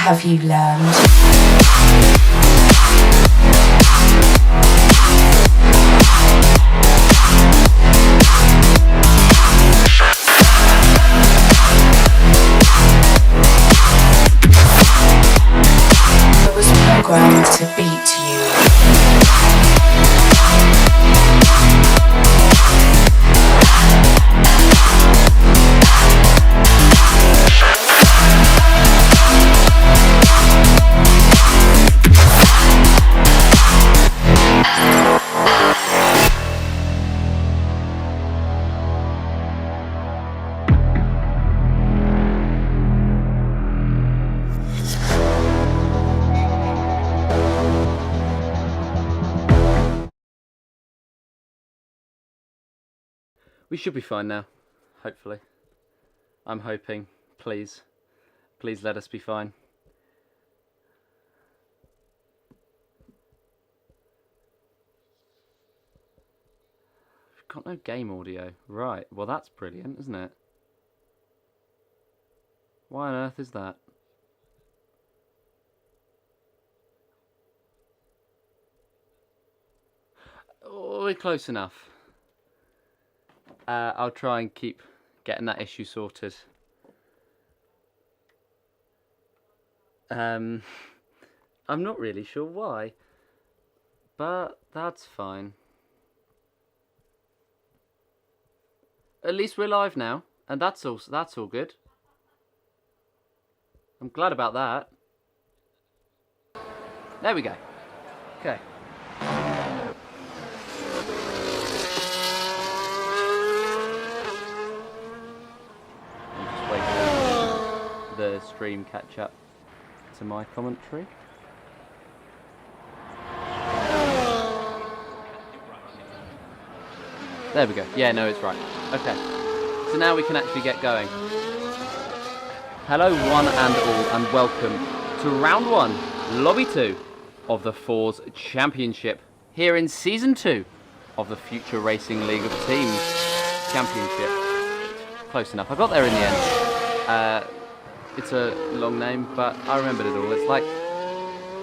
have you learned? Programmed to beat you. We should be fine now, hopefully. I'm hoping. Please. Please let us be fine. We've got no game audio. Right, well that's brilliant, isn't it? Why on earth is that? Oh, we're close enough. I'll try and keep getting that issue sorted. I'm not really sure why, but that's fine. At least we're live now, and that's all good. I'm glad about that. There we go. Okay. The stream catch up to my commentary. There we go. Yeah, no, it's right. Okay. So now we can actually get going. Hello one and all, and welcome to round 1, lobby 2 of the Force Championship here in season 2 of the Future Racing League of Teams Championship. Close enough. I got there in the end. It's a long name, but I remembered it all. It's like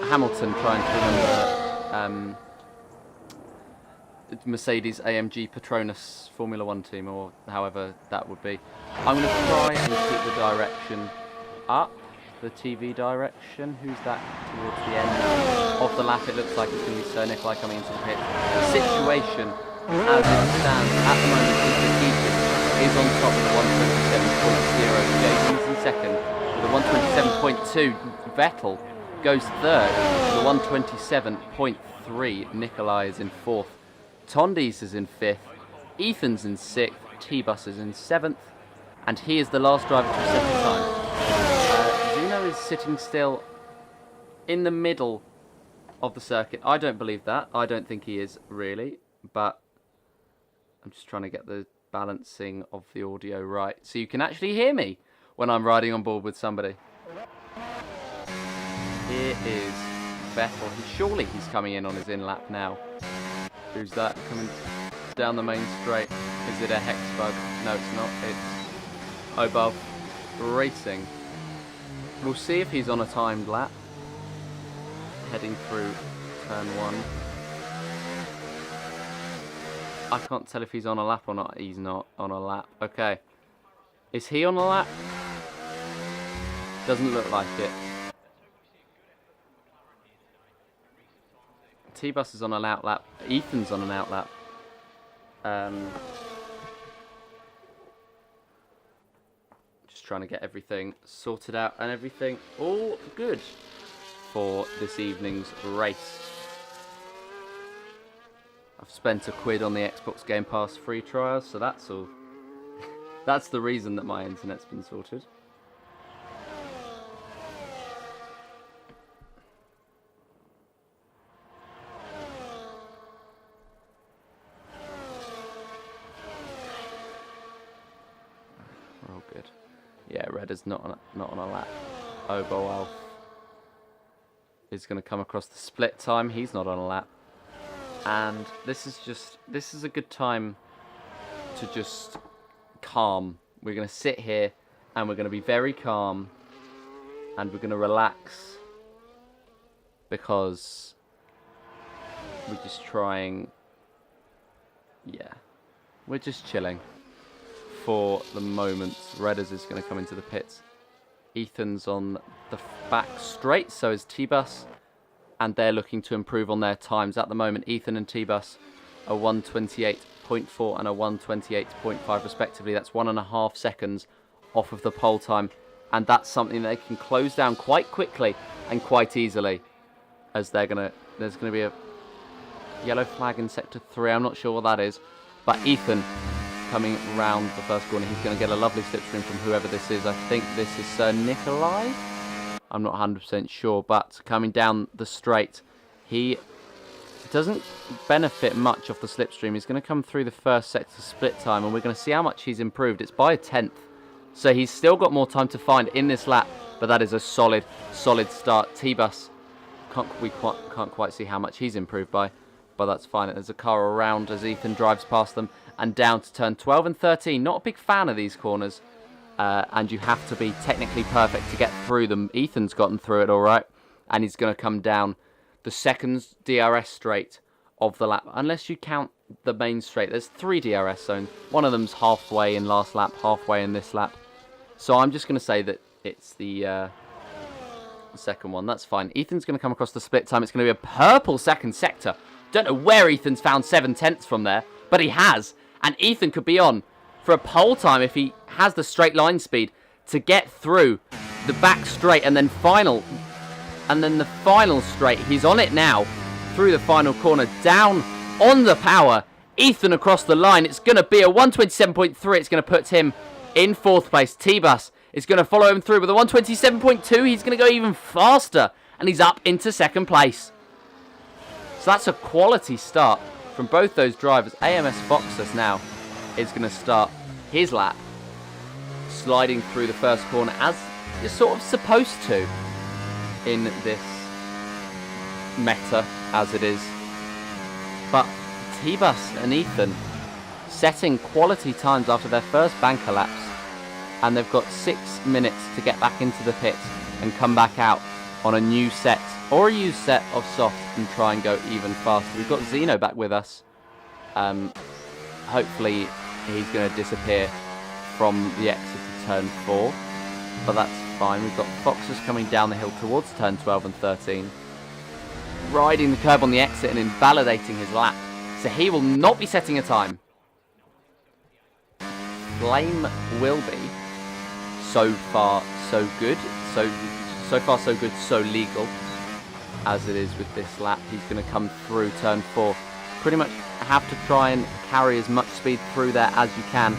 Hamilton trying to remember Mercedes AMG Petronas Formula 1 team, or however that would be. I'm going to try and keep the direction up, the TV direction. Who's that towards the end of the lap? It looks like it's going to be Sir Nikolai coming into the pit. The situation, as it stands at the moment, is that Egypt is on top of the 127.0. Jason's in second. The 127.2, Vettel goes third. The 127.3, Nikolai is in fourth. Tondis is in fifth. Ethan's in sixth. T-Bus is in seventh. And he is the last driver to set the time. Zuno is sitting still in the middle of the circuit. I don't believe that. I don't think he is really. But I'm just trying to get the balancing of the audio right, so you can actually hear me when I'm riding on board with somebody. Here is Vettel. Surely he's coming in on his in-lap now. Who's that coming down the main straight? Is it a hex bug? No, it's not. It's Obov Racing. We'll see if he's on a timed lap. Heading through turn 1. I can't tell if he's on a lap or not. He's not on a lap. Okay. Is he on a lap? Doesn't look like it. T-Bus is on an outlap. Ethan's on an outlap. Just trying to get everything sorted out and everything all good for this evening's race. I've spent £1 on the Xbox Game Pass free trial, so that's all. That's the reason that my internet's been sorted. We're all good. Yeah, Red is not on a lap. Obo Alf is going to come across the split time. He's not on a lap. And this is a good time to just calm. We're going to sit here and we're going to be very calm And we're going to relax because we're just trying... Yeah, we're just chilling for the moment. Redders is going to come into the pits. Ethan's on the back straight, so is T-Bus. And they're looking to improve on their times. At the moment, Ethan and T-Bus are 1:28.4 and a 1:28.5 respectively. That's 1.5 seconds off of the pole time. And that's something they can close down quite quickly and quite easily. As there's going to be a yellow flag in sector 3. I'm not sure what that is. But Ethan coming round the first corner. He's going to get a lovely slipstream from whoever this is. I think this is Sir Nikolai. I'm not 100% sure, but coming down the straight, he doesn't benefit much off the slipstream. He's going to come through the first sector split time, and we're going to see how much he's improved. It's by a 1/10, so he's still got more time to find in this lap, but that is a solid start. T-Bus, we can't quite see how much he's improved by, but that's fine. There's a car around as Ethan drives past them, and down to turn 12 and 13. Not a big fan of these corners. And you have to be technically perfect to get through them. Ethan's gotten through it all right, and he's going to come down the second DRS straight of the lap, unless you count the main straight. There's 3 DRS zones. One of them's halfway in last lap, halfway in this lap. So I'm just going to say that it's the second one. That's fine. Ethan's going to come across the split time. It's going to be a purple second sector. Don't know where Ethan's found 7/10 from there, but he has. And Ethan could be on for a pole time if he has the straight line speed to get through the back straight and then the final straight. He's on it now through the final corner, down on the power. Ethan across the line. It's going to be a 1:27.3. It's going to put him in 4th place. T-Bus is going to follow him through with a 1:27.2. He's going to go even faster, and he's up into 2nd place. So that's a quality start from both those drivers. AMS Foxus now is going to start his lap, sliding through the first corner as you're sort of supposed to in this meta as it is. But T-Bus and Ethan setting quality times after their first banker laps, and they've got 6 minutes to get back into the pits and come back out on a new set or a used set of soft and try and go even faster. We've got Zeno back with us. Hopefully he's going to disappear from the exit to turn 4, but that's fine. We've got Foxes coming down the hill towards turn 12 and 13, riding the curb on the exit and invalidating his lap, so he will not be setting a time. Flame will be. So far so good, so far so good, so legal as it is with this lap. He's going to come through turn 4. Pretty much have to try and carry as much speed through there as you can,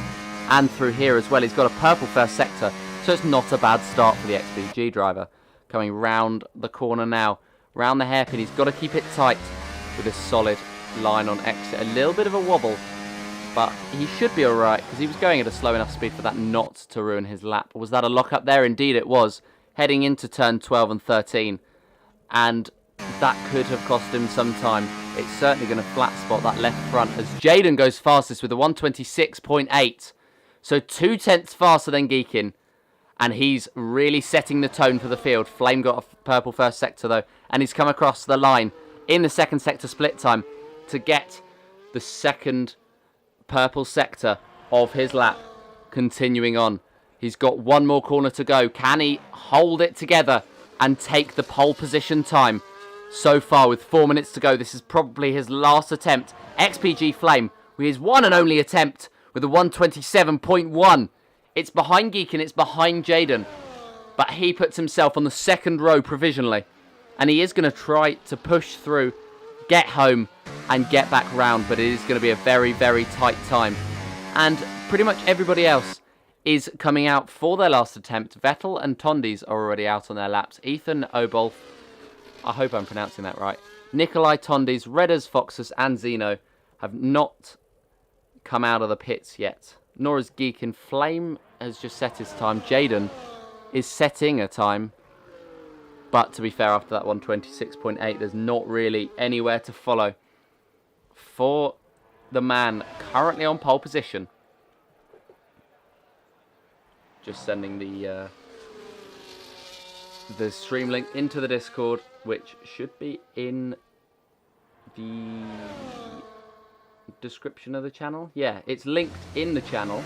and through here as well. He's got a purple first sector, so it's not a bad start for the XPG driver. Coming round the corner now, round the hairpin. He's got to keep it tight with a solid line on exit. A little bit of a wobble, but he should be alright because he was going at a slow enough speed for that not to ruin his lap. Was that a lock up there? Indeed it was, heading into turn 12 and 13, and that could have cost him some time. It's certainly going to flat spot that left front as Jaden goes fastest with a 1:26.8. So 2/10 faster than Geekin. And he's really setting the tone for the field. Flame got a purple first sector though. And he's come across the line in the second sector split time to get the second purple sector of his lap. Continuing on. He's got one more corner to go. Can he hold it together and take the pole position time? So far, with 4 minutes to go, this is probably his last attempt. XPG Flame, with his one and only attempt, with a 1:27.1. It's behind Geekin, it's behind Jaden. But he puts himself on the second row provisionally. And he is going to try to push through, get home, and get back round. But it is going to be a very, very tight time. And pretty much everybody else is coming out for their last attempt. Vettel and Tondis are already out on their laps. Ethan, Obolf, I hope I'm pronouncing that right. Nikolai, Tondis, Redders, Foxes, and Zeno have not come out of the pits yet. Nor has Geekin. Flame has just set his time. Jaden is setting a time. But to be fair, after that 1:26.8, there's not really anywhere to follow for the man currently on pole position. Just sending the the stream link into the Discord, which should be in the description of the channel. Yeah, it's linked in the channel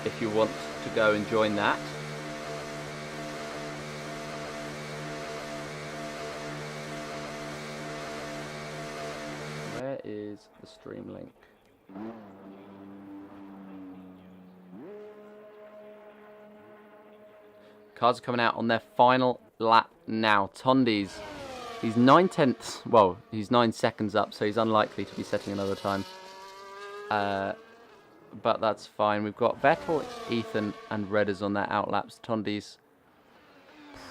if you want to go and join that. Where is the stream link? Cars are coming out on their final lap now. Tondi's, he's 9/10, well, he's 9 seconds up, so he's unlikely to be setting another time. But that's fine. We've got Vettel, Ethan, and Redders on their outlaps. Tondi's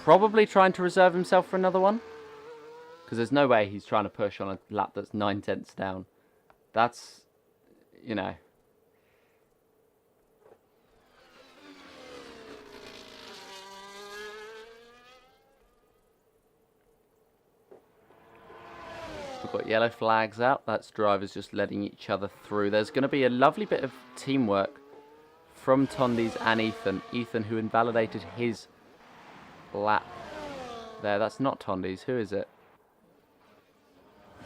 probably trying to reserve himself for another one, because there's no way he's trying to push on a lap that's 9/10 down. That's, you know. We've got yellow flags out. That's drivers just letting each other through. There's going to be a lovely bit of teamwork from Tondi's and Ethan. Ethan, who invalidated his lap there. That's not Tondi's. Who is it?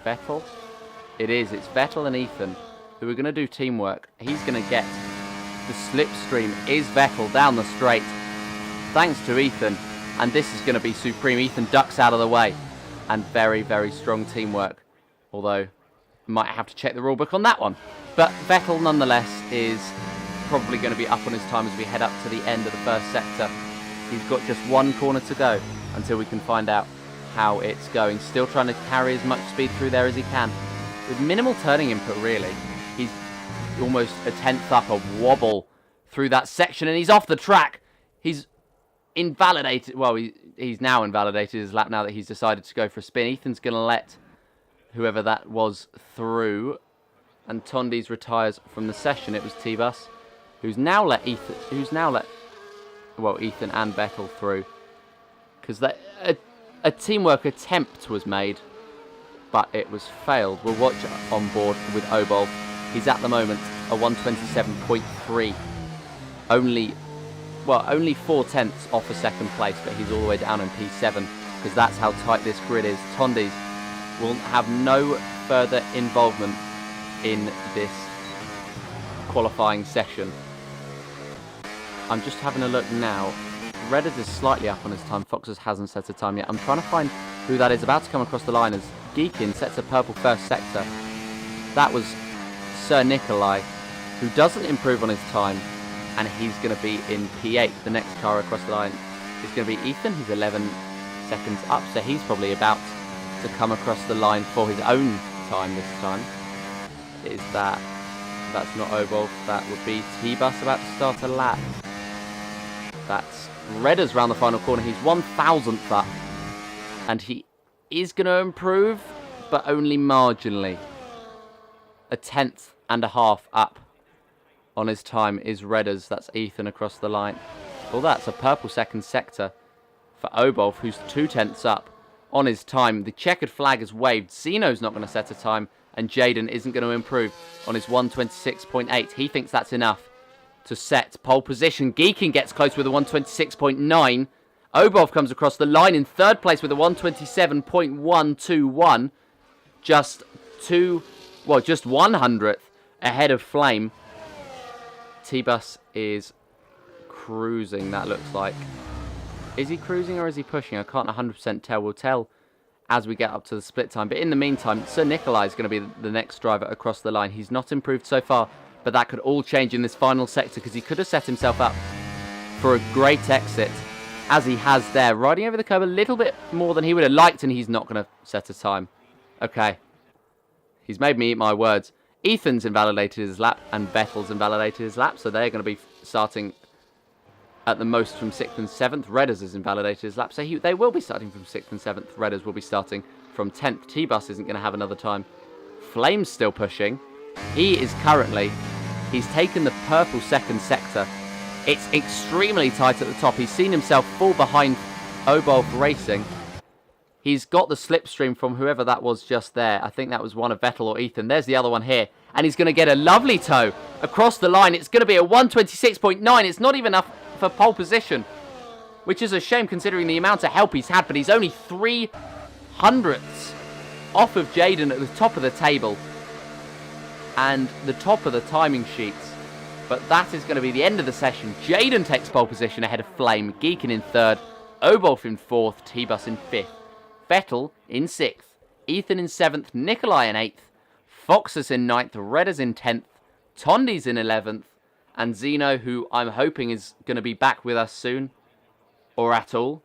Vettel? It is. It's Vettel and Ethan who are going to do teamwork. He's going to get the slipstream. Is Vettel down the straight? Thanks to Ethan. And this is going to be supreme. Ethan ducks out of the way. And very, very strong teamwork. Although, might have to check the rulebook on that one. But Vettel, nonetheless, is probably going to be up on his time as we head up to the end of the first sector. He's got just one corner to go until we can find out how it's going. Still trying to carry as much speed through there as he can. With minimal turning input, really. He's almost a 10th up, a wobble through that section, and he's off the track. He's invalidated. Well, he's now invalidated his lap now that he's decided to go for a spin. Ethan's going to let whoever that was through, and Tondi's retires from the session. It was T-Bus who's now let Ethan and Vettel through, because a teamwork attempt was made, but it was failed. We'll watch on board with Obol. He's at the moment a 127.3, only 4/10 off a second place, but he's all the way down in P7 because that's how tight this grid is. Tondi's will have no further involvement in this qualifying session. I'm just having a look now. Redders is slightly up on his time. Foxes hasn't set a time yet. I'm trying to find who that is about to come across the line as Geekin sets a purple first sector. That was Sir Nikolai, who doesn't improve on his time, and he's going to be in P8. The next car across the line is going to be Ethan, who's 11 seconds up, so he's probably about to come across the line for his own time this time. That's not Obol, that would be T-Bus about to start a lap. That's Redders round the final corner. He's 1,000th up, and he is going to improve, but only marginally. A 10th and a half up on his time is Redders. That's Ethan across the line. Well, that's a purple second sector for Obol, who's 2/10 up on his time. The checkered flag is waved. Zeno's not going to set a time, and Jaden isn't going to improve on his 126.8. He thinks that's enough to set pole position. Geekin gets close with a 126.9. Obov comes across the line in third place with a 127.121. Just 100th ahead of Flame. T-Bus is cruising, that looks like. Is he cruising or is he pushing? I can't 100% tell. We'll tell as we get up to the split time. But in the meantime, Sir Nikolai is going to be the next driver across the line. He's not improved so far, but that could all change in this final sector because he could have set himself up for a great exit, as he has there. Riding over the curb a little bit more than he would have liked, and he's not going to set a time. Okay. He's made me eat my words. Ethan's invalidated his lap, and Vettel's invalidated his lap, so they're going to be starting at the most from 6th and 7th. Redders has invalidated his lap, so they will be starting from 6th and 7th. Redders will be starting from 10th. T-Bus isn't going to have another time. Flame's still pushing. He is currently... He's taken the purple second sector. It's extremely tight at the top. He's seen himself fall behind Obol Racing. He's got the slipstream from whoever that was just there. I think that was one of Vettel or Ethan. There's the other one here. And he's going to get a lovely tow across the line. It's going to be a 126.9. It's not even enough for pole position. which is a shame considering the amount of help he's had, but he's only 300ths off of Jaden at the top of the table and the top of the timing sheets. But that is going to be the end of the session. Jaden takes pole position ahead of Flame, Geekin in third, Obolf in fourth, T-Bus in fifth, Vettel in sixth, Ethan in seventh, Nikolai in eighth, Foxus in ninth, Redders in 10th, Tondi's in 11th, and Zeno, who I'm hoping is going to be back with us soon, or at all,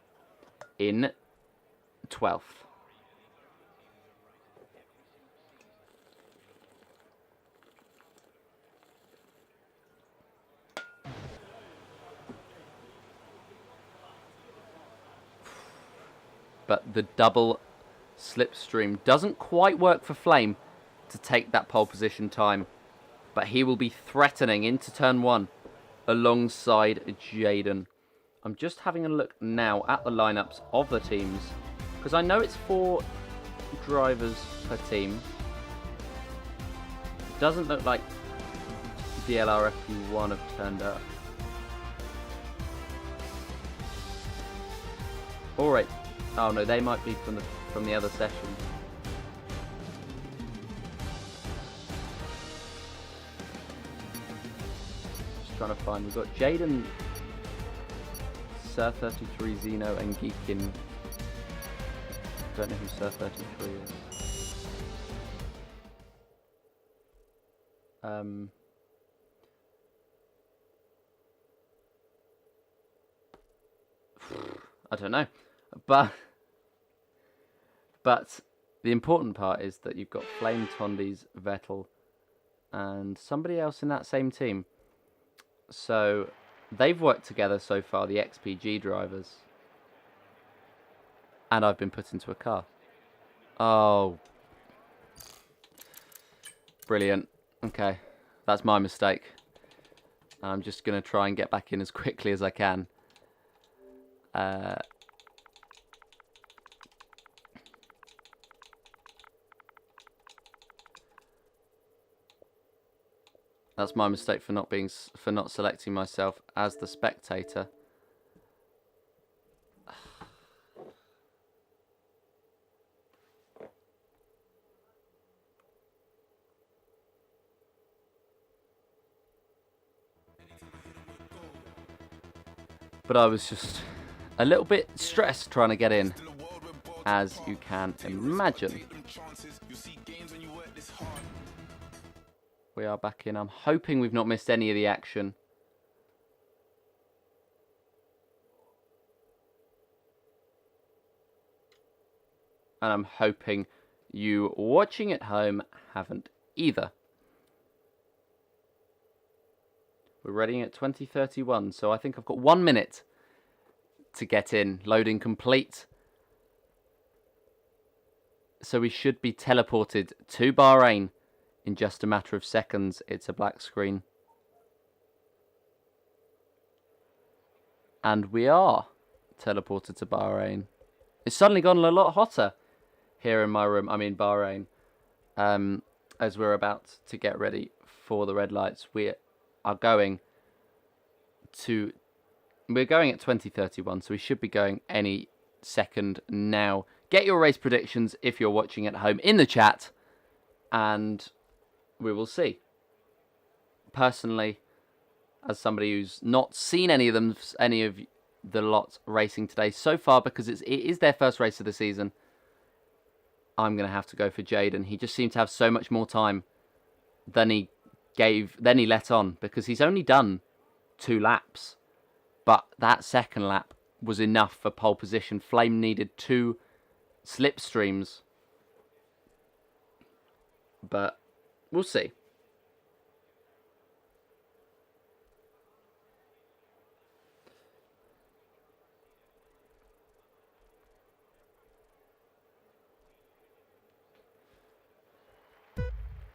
in 12th. But the double slipstream doesn't quite work for Flame to take that pole position time. But he will be threatening into turn one alongside Jaden. I'm just having a look now at the lineups of the teams, because I know it's 4 drivers per team. It doesn't look like DLRFU1 have turned up. Alright. Oh no, they might be from the other session. Just trying to find. We've got Jaden, Sir 33, Zeno, and Geekin. Don't know who Sir 33 is. I don't know, but the important part is that you've got Flame, Tondi's, Vettel, and somebody else in that same team. So they've worked together so far, the XPG drivers, and I've been put into a car. Oh, brilliant. Okay, that's my mistake. I'm just going to try and get back in as quickly as I can. That's my mistake for not selecting myself as the spectator. But I was just a little bit stressed trying to get in, as you can imagine. We are back in. I'm hoping we've not missed any of the action. And I'm hoping you watching at home haven't either. We're ready at 20:31, so I think I've got 1 minute to get in. Loading complete. So we should be teleported to Bahrain in just a matter of seconds. It's a black screen. And we are teleported to Bahrain. It's suddenly gone a lot hotter here in my room. I mean Bahrain. As we're about to get ready for the red lights. We're going at 20:31, so we should be going any second now. Get your race predictions if you're watching at home in the chat, and we will see. Personally, as somebody who's not seen any of the lot racing today so far, because it is their first race of the season, I'm going to have to go for Jaden. He just seemed to have so much more time than he let on, because he's only done 2 laps. But that second lap was enough for pole position. Flame needed 2 slipstreams. But we'll see.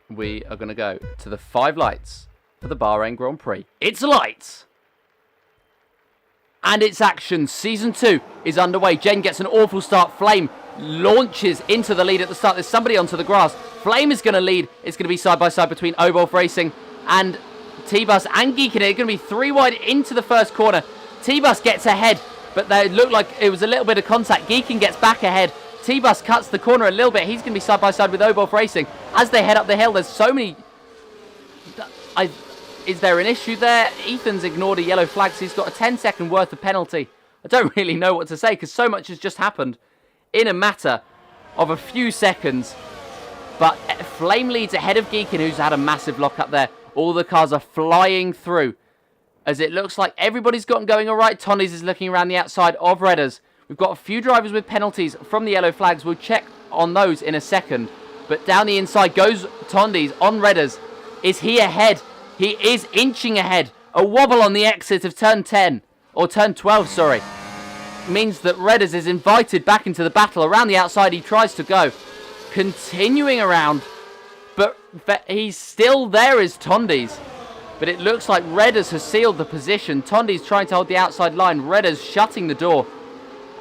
We are going to go to the 5 lights for the Bahrain Grand Prix. It's lights! And it's action. Season 2 is underway. Jen gets an awful start. Flame launches into the lead at the start. There's somebody onto the grass. Flame is going to lead. It's going to be side by side between Obolf Racing and T-Bus and Geekin. It's going to be 3 wide into the first corner. T-Bus gets ahead. but they looked like it was a little bit of contact. Geekin gets back ahead. T-Bus cuts the corner a little bit. He's going to be side by side with Oboff Racing. As they head up the hill, there's so many... Is there an issue there? Ethan's ignored a yellow flag, so he's got a 10-second worth of penalty. I don't really know what to say, because so much has just happened in a matter of a few seconds. But Flame leads ahead of Geekin, who's had a massive lock up there. All the cars are flying through, as it looks like everybody's gotten going all right. Tondies is looking around the outside of Redders. We've got a few drivers with penalties from the yellow flags. We'll check on those in a second. But down the inside goes Tondies on Redders. Is he ahead? He is inching ahead. A wobble on the exit of turn 10. Or turn 12, sorry. Means that Redders is invited back into the battle. Around the outside he tries to go. Continuing around. But he's still there as Tondies. But it looks like Redders has sealed the position. Tondies trying to hold the outside line. Redders shutting the door.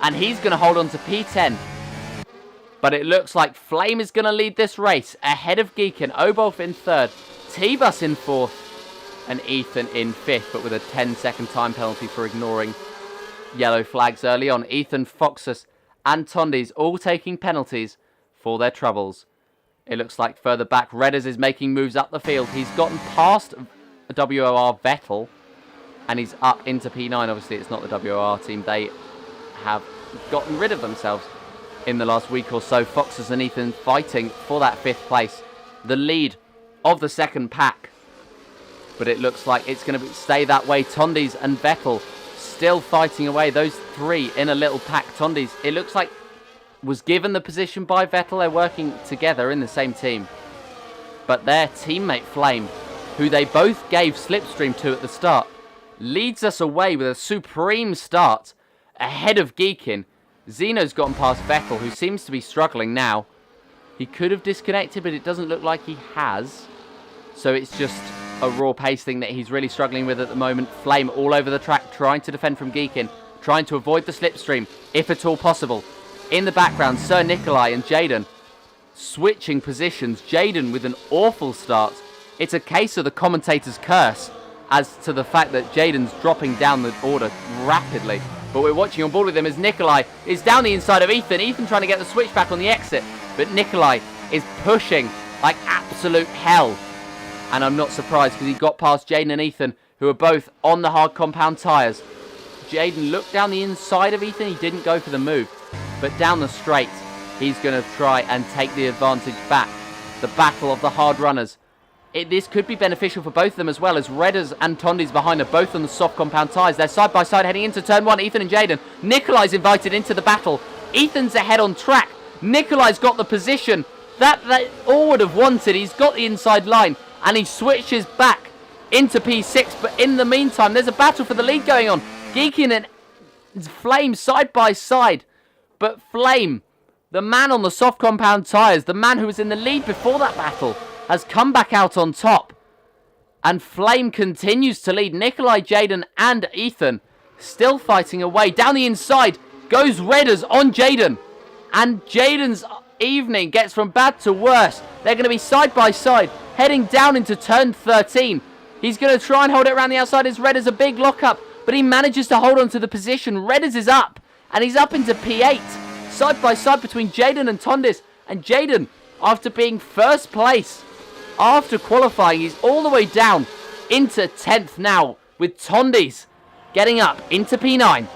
And he's going to hold on to P10. But it looks like Flame is going to lead this race. Ahead of Geekin. Obolf in third. T-Bus in fourth. And Ethan in fifth. But with a 10-second time penalty for ignoring yellow flags early on. Ethan, Foxus and Tondies all taking penalties for their troubles. It looks like further back, Redders is making moves up the field. He's gotten past WOR Vettel. And he's up into P9. Obviously, it's not the WOR team. They have gotten rid of themselves in the last week or so. Foxes and Ethan fighting for that fifth place, the lead of the second pack. But it looks like it's going to stay that way. Tondies and Vettel still fighting away. Those three in a little pack. Tondies, it looks like, was given the position by Vettel. They're working together in the same team. But their teammate Flame, who they both gave slipstream to at the start, leads us away with a supreme start ahead of Geekin. Zeno's gotten past Vettel, who seems to be struggling now. He could have disconnected, but it doesn't look like he has. So it's just a raw pace thing that he's really struggling with at the moment. Flame all over the track, trying to defend from Geekin, trying to avoid the slipstream, if at all possible. In the background, Sir Nikolai and Jaden switching positions. Jaden with an awful start. It's a case of the commentator's curse as to the fact that Jaden's dropping down the order rapidly. But we're watching on board with him as Nikolai is down the inside of Ethan. Ethan trying to get the switch back on the exit. But Nikolai is pushing like absolute hell. And I'm not surprised because he got past Jaden and Ethan, who are both on the hard compound tyres. Jaden looked down the inside of Ethan. He didn't go for the move. But down the straight, he's going to try and take the advantage back. The battle of the hard runners. This could be beneficial for both of them as well, as Redders and Tondies behind are both on the soft compound tyres. They're side by side heading into turn one, Ethan and Jaden. Nikolai's invited into the battle. Ethan's ahead on track. Nikolai's got the position that they all would have wanted. He's got the inside line and he switches back into P6. But in the meantime, there's a battle for the lead going on. Geekin and Flame side by side. But Flame, the man on the soft compound tyres, the man who was in the lead before that battle, has come back out on top. And Flame continues to lead. Nikolai, Jaden and Ethan still fighting away. Down the inside goes Redders on Jaden. And Jaden's evening gets from bad to worse. They're going to be side by side, heading down into turn 13. He's going to try and hold it around the outside as Redders a big lockup. But he manages to hold on to the position. Redders is up. And he's up into P8. Side by side between Jaden and Tondies. And Jaden, after being first place, after qualifying, he's all the way down into 10th now, with Tondies getting up into P9.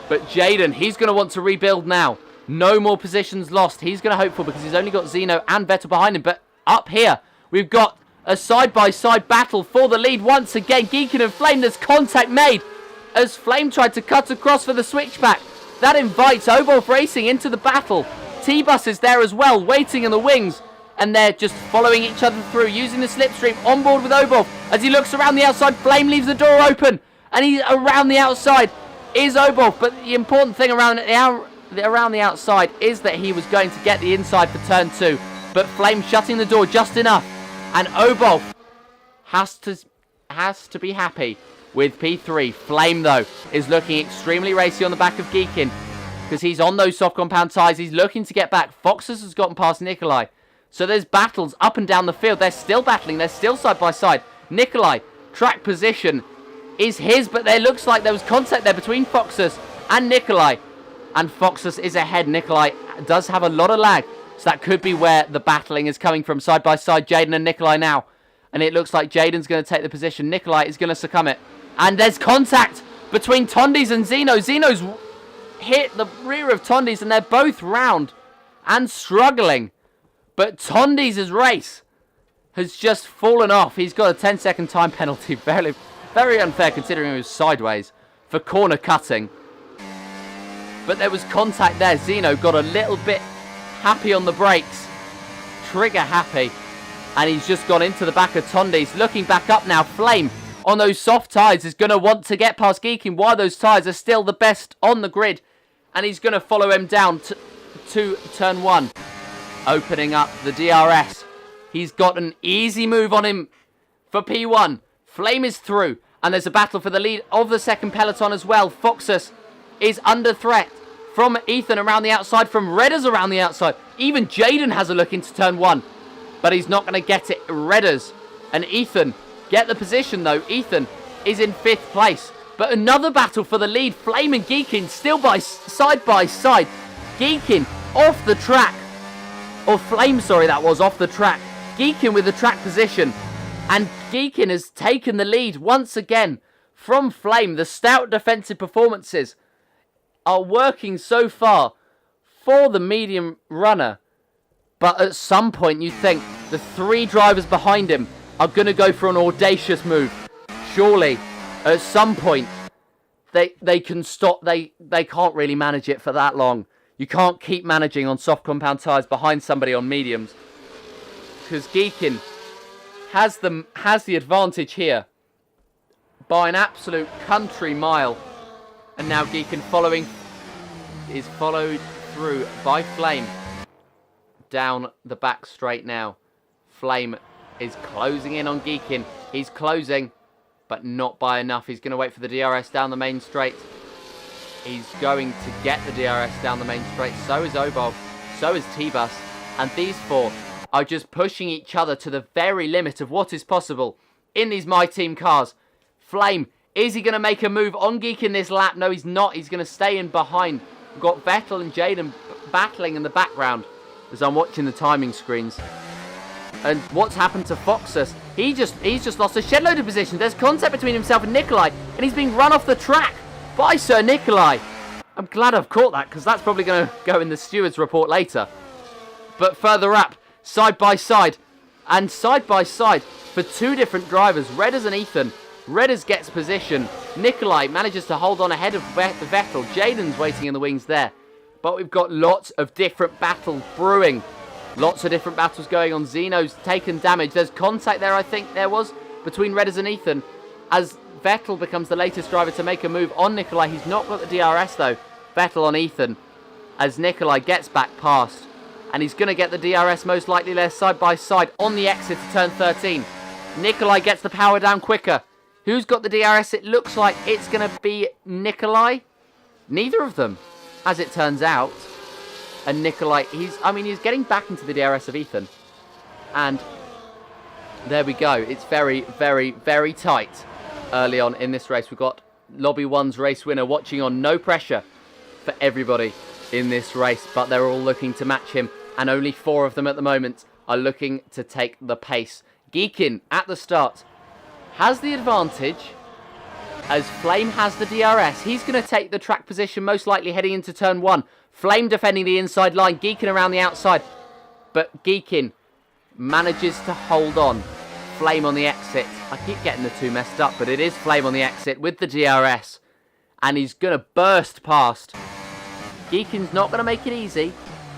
But Jaden, he's going to want to rebuild now. No more positions lost. He's going to hope for, because he's only got Zeno and Vettel behind him. But up here, we've got a side-by-side battle for the lead once again. Geekin and Flame, there's contact made as Flame tried to cut across for the switchback. That invites Obolf Racing into the battle. T-Bus is there as well, waiting in the wings. And they're just following each other through, using the slipstream on board with Obolf. As he looks around the outside, Flame leaves the door open. And he's around the outside is Obolf. But the important thing around the outside is that he was going to get the inside for turn 2. But Flame shutting the door just enough. And Obolf has to be happy with P3. Flame, though, is looking extremely racy on the back of Geekin, because he's on those soft compound tyres. He's looking to get back. Foxes has gotten past Nikolai. So there's battles up and down the field. They're still battling. They're still side by side. Nikolai, track position is his, but there looks like there was contact there between Foxus And Nikolai. And Foxus is ahead. Nikolai does have a lot of lag. So that could be where the battling is coming from. Side by side, Jaden and Nikolai now. And it looks like Jaden's going to take the position. Nikolai is going to succumb it. And there's contact between Tondis and Zeno. Zeno's hit the rear of Tondis and they're both round and struggling. But Tondis' race has just fallen off. He's got a 10-second time penalty. Very, very unfair considering he was sideways for corner cutting. But there was contact there. Zeno got a little bit happy on the brakes. Trigger happy. And he's just gone into the back of Tondis. Looking back up now. Flame on those soft tyres is going to want to get past Geekin while those tyres are still the best on the grid. And he's going to follow him down to turn 1. Opening up the DRS. He's got an easy move on him for P1. Flame is through. And there's a battle for the lead of the second peloton as well. Foxus is under threat from Ethan around the outside, from Redders around the outside. Even Jaden has a look into turn 1. But he's not going to get it. Redders and Ethan get the position though. Ethan is in 5th place. But another battle for the lead. Flame and Geekin still side by side. Geekin off the track. Or Flame, sorry, that was off the track. Geekin with the track position. And Geekin has taken the lead once again from Flame. The stout defensive performances are working so far for the medium runner. But at some point you think the 3 drivers behind him are going to go for an audacious move. Surely, at some point, they can stop. They can't really manage it for that long. You can't keep managing on soft compound tyres behind somebody on mediums. Because Geekin has the advantage here by an absolute country mile. And now Geekin is followed through by Flame. Down the back straight now. Flame is closing in on Geekin. He's closing, but not by enough. He's going to wait for the DRS down the main straight. He's going to get the DRS down the main straight. So is Obov. So is T-Bus. And these 4 are just pushing each other to the very limit of what is possible in these My Team cars. Flame, is he going to make a move on Geekin this lap? No, he's not. He's going to stay in behind. We've got Vettel and Jaden battling in the background as I'm watching the timing screens. And what's happened to Foxus? He's just lost a shed load of position. There's contact between himself and Nikolai, and he's being run off the track by Sir Nikolai. I'm glad I've caught that, because that's probably going to go in the steward's report later. But further up, side by side, and side by side for 2 different drivers, Redders and Ethan. Redders gets position. Nikolai manages to hold on ahead of Vettel. Jaden's waiting in the wings there. But we've got lots of different battles brewing. Lots of different battles going on. Zeno's taken damage. There's contact there, I think there was, between Redders and Ethan. As Vettel becomes the latest driver to make a move on Nikolai. He's not got the DRS though. Vettel on Ethan. As Nikolai gets back past. And he's going to get the DRS most likely there side by side on the exit to turn 13. Nikolai gets the power down quicker. Who's got the DRS? It looks like it's going to be Nikolai. Neither of them, as it turns out. And Nikolai, he's getting back into the DRS of Ethan. And there we go. It's very, very, very tight early on in this race. We've got Lobby 1's race winner watching on. No pressure for everybody in this race. But they're all looking to match him. And only 4 of them at the moment are looking to take the pace. Geekin at the start has the advantage as Flame has the DRS. He's going to take the track position most likely heading into turn 1. Flame defending the inside line, Geekin around the outside. But Geekin manages to hold on. Flame on the exit. I keep getting the 2 messed up, but it is Flame on the exit with the DRS. And he's going to burst past. Geekin's not going to make it easy,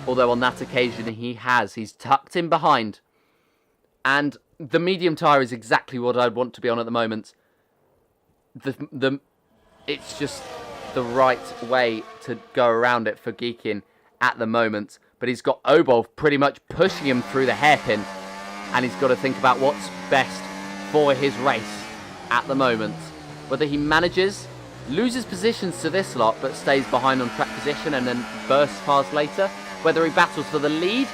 although on that occasion he has. He's tucked in behind. And the medium tyre is exactly what I'd want to be on at the moment. It's just the right way to go around it for Geekin at the moment. But he's got Obov pretty much pushing him through the hairpin. And he's got to think about what's best for his race at the moment. Whether he manages, loses positions to this lot, but stays behind on track position and then bursts past later. Whether he battles for the lead.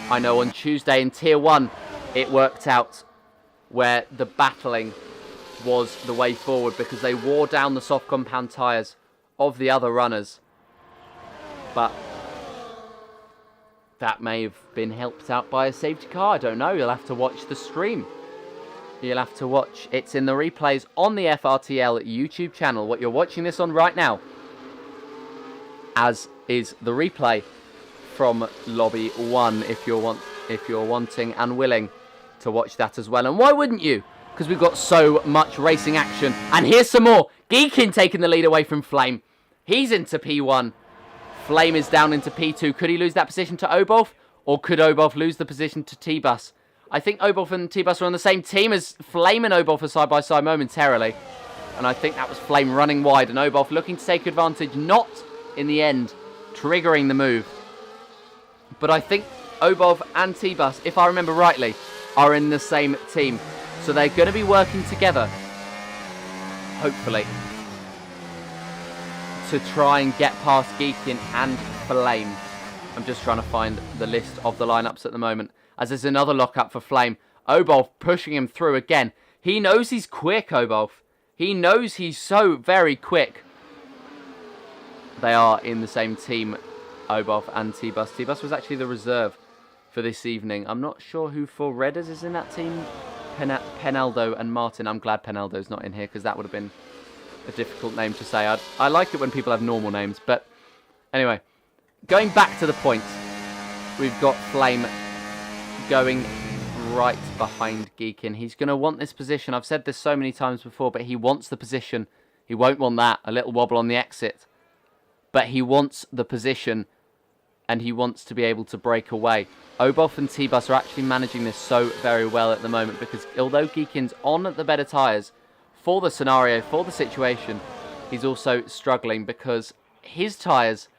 I know on Tuesday in Tier 1, it worked out where the battling was the way forward because they wore down the soft compound tyres of the other runners. But that may have been helped out by a safety car. I don't know. You'll have to watch the stream. You'll have to watch. It's in the replays on the FRTL YouTube channel. What you're watching this on right now, as is the replay from Lobby 1, if you're wanting and willing to watch that as well. And why wouldn't you? Because we've got so much racing action. And here's some more. Geekin taking the lead away from Flame. He's into P1. Flame is down into P2. Could he lose that position to Obolf? Or could Obolf lose the position to T-Bus? I think Obolf and T-Bus are on the same team as Flame and Obolf are side by side momentarily. And I think that was Flame running wide. And Obolf looking to take advantage. Not, in the end, triggering the move. But I think Obolf and T-Bus, if I remember rightly, are in the same team. So they're going to be working together, hopefully, to try and get past Geekin and Flame. I'm just trying to find the list of the lineups at the moment, as there's another lockup for Flame. Obolf pushing him through again. He knows he's quick, Obolf. He knows he's so very quick. They are in the same team, Obolf and T-Bus. T-Bus was actually the reserve for this evening. I'm not sure who for Redders is in that team. Penaldo and Martin. I'm glad Penaldo's not in here, because that would have been a difficult name to say. I like it when people have normal names. But anyway, going back to the points, we've got Flame going right behind Geekin. He's going to want this position. I've said this so many times before, but he wants the position. He won't want that. A little wobble on the exit. But he wants the position, and he wants to be able to break away. Obolf and T-Bus are actually managing this so very well at the moment, because although Geekin's on the better tyres for the scenario, for the situation, he's also struggling because his tyres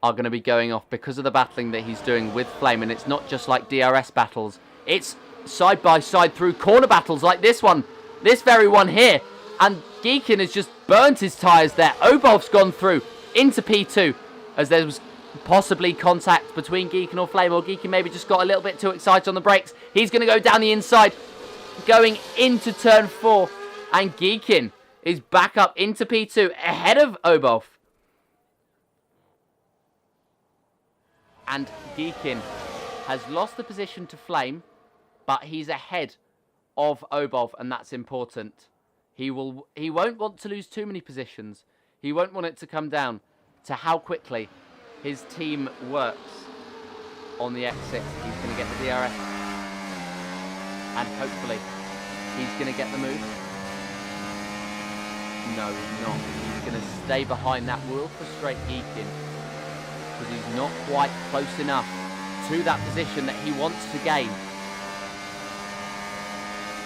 are going to be going off because of the battling that he's doing with Flame. And it's not just like DRS battles. It's side by side through corner battles like this one. This very one here. And Geekin has just burnt his tyres there. Obolf's gone through into P2 as there was possibly contact between Geekin or Flame, or Geekin maybe just got a little bit too excited on the brakes. He's going to go down the inside, going into turn 4, and Geekin is back up into P2 ahead of Obolf. And Geekin has lost the position to Flame, but he's ahead of Obolf, and that's important. He won't want to lose too many positions. He won't want it to come down to how quickly his team works on the exit. He's going to get the DRS. And hopefully he's going to get the move. No, he's not. He's going to stay behind. That will frustrate Geekin, because he's not quite close enough to that position that he wants to gain.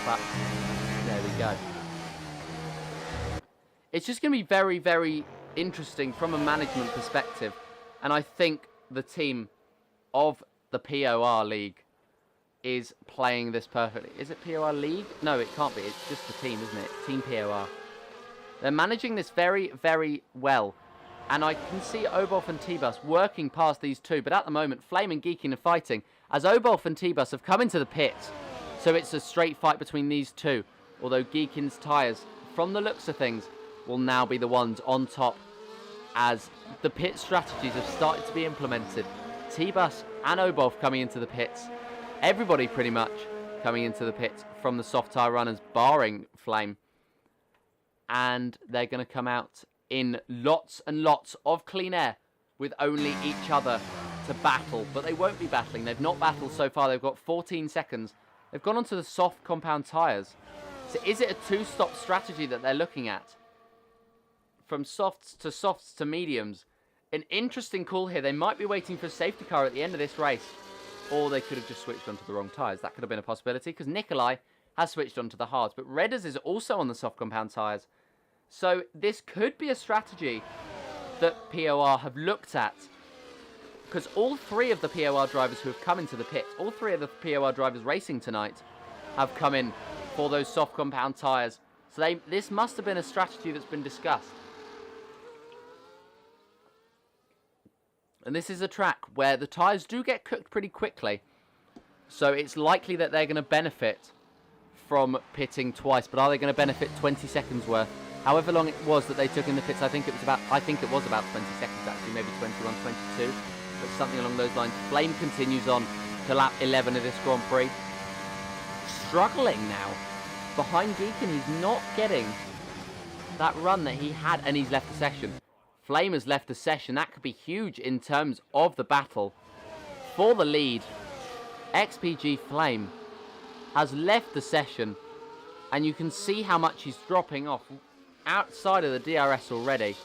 But there we go. It's just going to be very, very interesting from a management perspective. And I think the team of the POR League is playing this perfectly. Is it POR League? No, it can't be. It's just the team, isn't it? Team POR. They're managing this very, very well. And I can see Obolf and T-Bus working past these two. But at the moment, Flame and Geekin are fighting, as Obolf and T-Bus have come into the pits. So it's a straight fight between these two. Although Geekin's tyres, from the looks of things, will now be the ones on top, as the pit strategies have started to be implemented. T-Bus and Obolf coming into the pits. Everybody pretty much coming into the pits from the soft tyre runners, barring Flame. And they're going to come out in lots and lots of clean air with only each other to battle. But they won't be battling. They've not battled so far. They've got 14 seconds. They've gone onto the soft compound tyres. So is it a two-stop strategy that they're looking at? From softs to mediums. An interesting call here. They might be waiting for a safety car at the end of this race. Or they could have just switched onto the wrong tyres. That could have been a possibility, because Nikolai has switched onto the hards. But Redders is also on the soft compound tyres. So this could be a strategy that POR have looked at. Because all three of the POR drivers who have come into the pit, all three of the POR drivers racing tonight, have come in for those soft compound tyres. So this must have been a strategy that's been discussed. And this is a track where the tyres do get cooked pretty quickly. So it's likely that they're going to benefit from pitting twice. But are they going to benefit 20 seconds worth? however long it was that they took in the pits, I think it was about 20 seconds actually, maybe 21, 22, but something along those lines. Flame continues on to lap 11 of this Grand Prix. Struggling now. Behind Deacon, he's not getting that run that he had, and he's left the session. Flame has left the session. That could be huge in terms of the battle for the lead. XPG Flame has left the session, and you can see how much he's dropping off outside of the DRS already.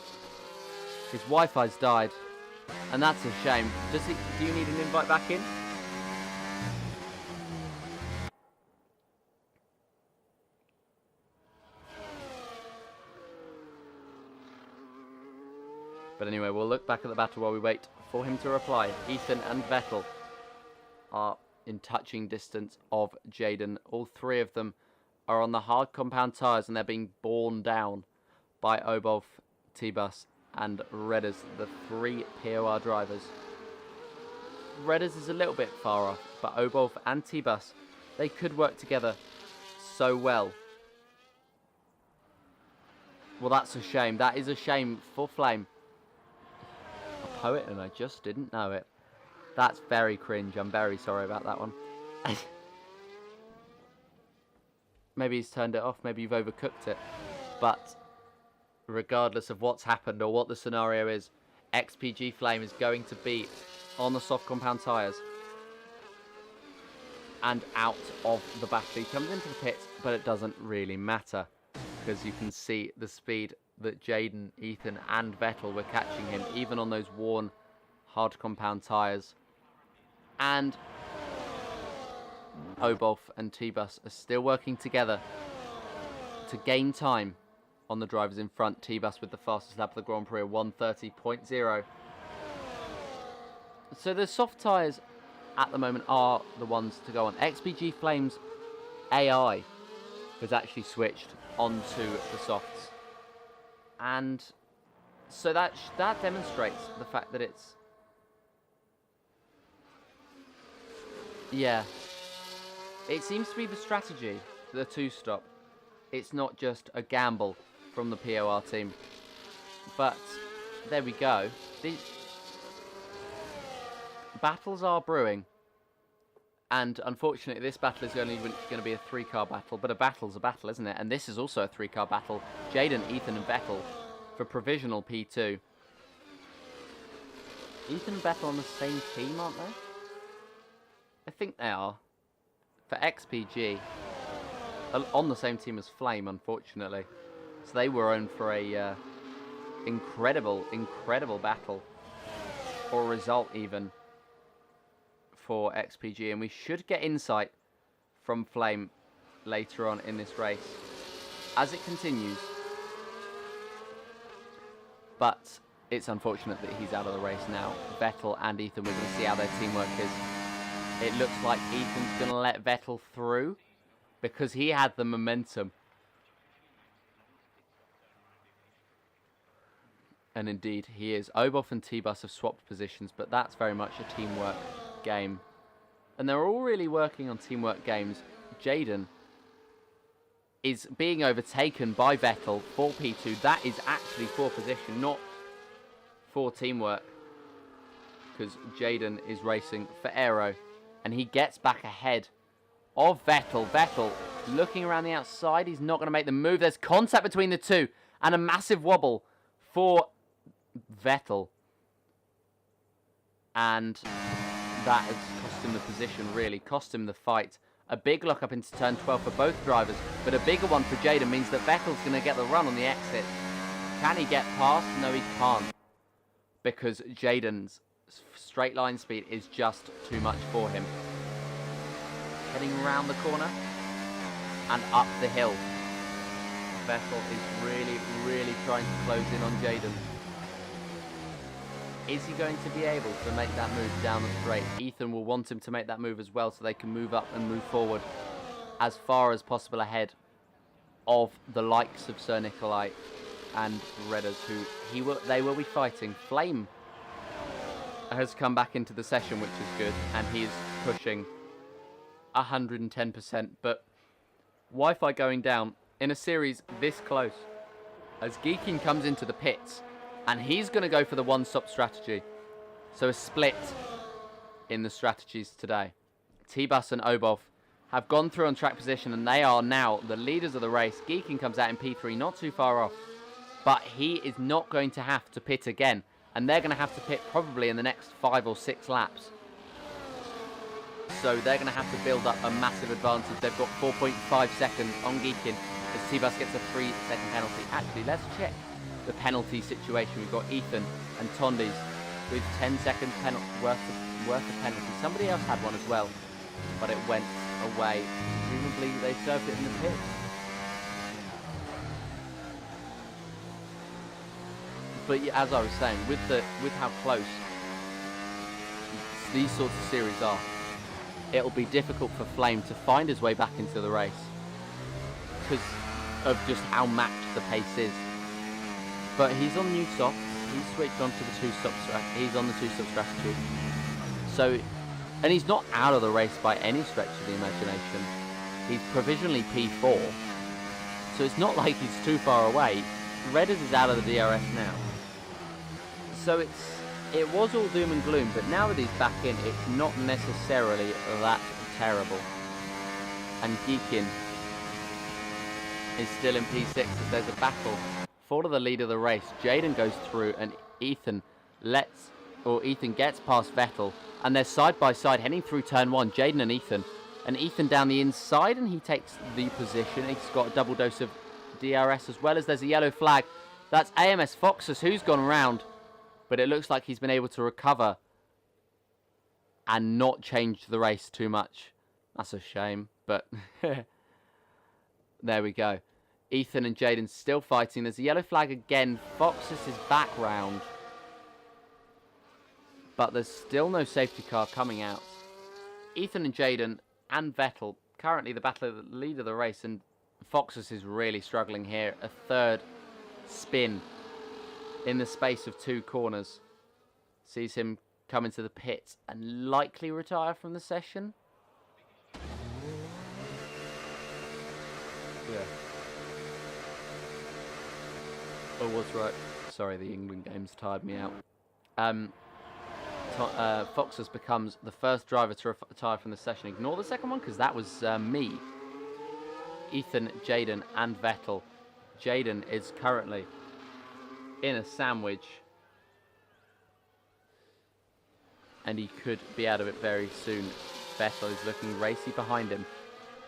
His Wi-Fi's died, and that's a shame. Do you need an invite back in? But anyway, we'll look back at the battle while we wait for him to reply. Ethan and Vettel are in touching distance of Jaden. All three of them are on the hard compound tyres, and they're being borne down by Obolf, T-Bus and Redders, the three POR drivers. Redders is a little bit far off, but Obolf and T-Bus, they could work together so well. Well, that's a shame. That is a shame for Flame. A poet, and I just didn't know it. That's very cringe. I'm very sorry about that one. Maybe he's turned it off. Maybe you've overcooked it. But regardless of what's happened or what the scenario is, XPG Flame is going to be on the soft compound tyres and out of the battle. He comes into the pits, but it doesn't really matter because you can see the speed that Jaden, Ethan and Vettel were catching him, even on those worn hard compound tyres. And Obolf and T-Bus are still working together to gain time on the drivers in front. T-Bus with the fastest lap of the Grand Prix, 1:30.0. So the soft tyres at the moment are the ones to go on. XPG Flames AI has actually switched onto the softs. And so that demonstrates the fact that it's... Yeah. It seems to be the strategy, the two-stop. It's not just a gamble from the POR team. But there we go. The battles are brewing. And unfortunately, this battle is only going to be a three-car battle. But a battle's a battle, isn't it? And this is also a three-car battle. Jaden, Ethan and Vettel for provisional P2. Ethan and Vettel on the same team, aren't they? I think they are. For XPG. On the same team as Flame, unfortunately. So they were on for a incredible battle. Or result, even. For XPG. And we should get insight from Flame later on in this race. As it continues. But it's unfortunate that he's out of the race now. Vettel and Ethan, we're going to see how their teamwork is. It looks like Ethan's going to let Vettel through because he had the momentum. And indeed, he is. Obolf and T-Bus have swapped positions, but that's very much a teamwork game. And they're all really working on teamwork games. Jaden is being overtaken by Vettel for P2. That is actually for position, not for teamwork. Because Jaden is racing for aero. And he gets back ahead of Vettel. Vettel looking around the outside. He's not going to make the move. There's contact between the two. And a massive wobble for Vettel. And that has cost him the position, really. Cost him the fight. A big lock up into turn 12 for both drivers. But a bigger one for Jaden means that Vettel's going to get the run on the exit. Can he get past? No, he can't. Because Jaden's straight line speed is just too much for him. Heading around the corner and up the hill. Vettel is really trying to close in on Jaden. Is he going to be able to make that move down the straight? Ethan will want him to make that move as well so they can move up and move forward as far as possible ahead of the likes of Sir Nikolai and Redders, who they will be fighting. Flame has come back into the session, which is good, and he is pushing 110%, but Wi-Fi going down in a series this close as Geekin comes into the pits, and he's going to go for the one-stop strategy. So a split in the strategies today. T-Bus and Obov have gone through on track position, and they are now the leaders of the race. Geekin comes out in P3, not too far off, but he is not going to have to pit again, and they're going to have to pit probably in the next 5 or 6 laps. So they're going to have to build up a massive advantage. They've got 4.5 seconds on Geekin as T-Bus gets a 3-second penalty. Actually, let's check the penalty situation. We've got Ethan and Tondis with 10 seconds worth of penalty. Somebody else had one as well, but it went away. Presumably they served it in the pit. But yeah, as I was saying, with how close these sorts of series are, it'll be difficult for Flame to find his way back into the race because of just how matched the pace is. But he's on new softs. He's switched on to the two-stop strategy. He's on the two-stop strategy. So, and he's not out of the race by any stretch of the imagination. He's provisionally P4. So it's not like he's too far away. Redders is out of the DRS now. So it was all doom and gloom, but now that he's back in, it's not necessarily that terrible. And Geekin is still in P6 as there's a battle for the lead of the race. Jaden goes through and Ethan gets past Vettel, and they're side by side heading through turn 1, Jaden and Ethan down the inside, and he takes the position. He's got a double dose of DRS as well as there's a yellow flag. That's AMS Foxes who's gone round, but it looks like he's been able to recover and not change the race too much. That's a shame, but there we go. Ethan and Jaden still fighting. There's a yellow flag again. Foxes is back round, but there's still no safety car coming out. Ethan and Jaden and Vettel currently the lead of the race, and Foxes is really struggling here. A third spin in the space of 2 corners sees him come into the pits and likely retire from the session. Yeah. Oh, was right. Sorry, the England games tired me out. Foxes becomes the first driver to retire from the session. Ignore the second one because that was me. Ethan, Jaden and Vettel. Jaden is currently in a sandwich, and he could be out of it very soon. Vettel is looking racy behind him,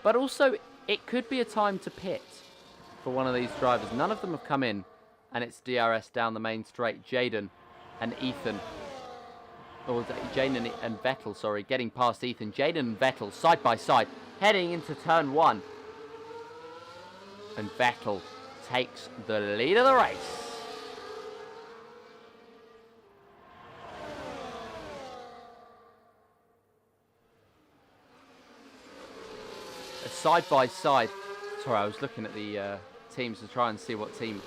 but also it could be a time to pit for one of these drivers. None of them have come in, and it's DRS down the main straight. Jaden and Ethan, or Jaden and Vettel, sorry, getting past Ethan. Jaden and Vettel side by side heading into turn 1, and Vettel takes the lead of the race. Side by side. Sorry, I was looking at the teams to try and see what team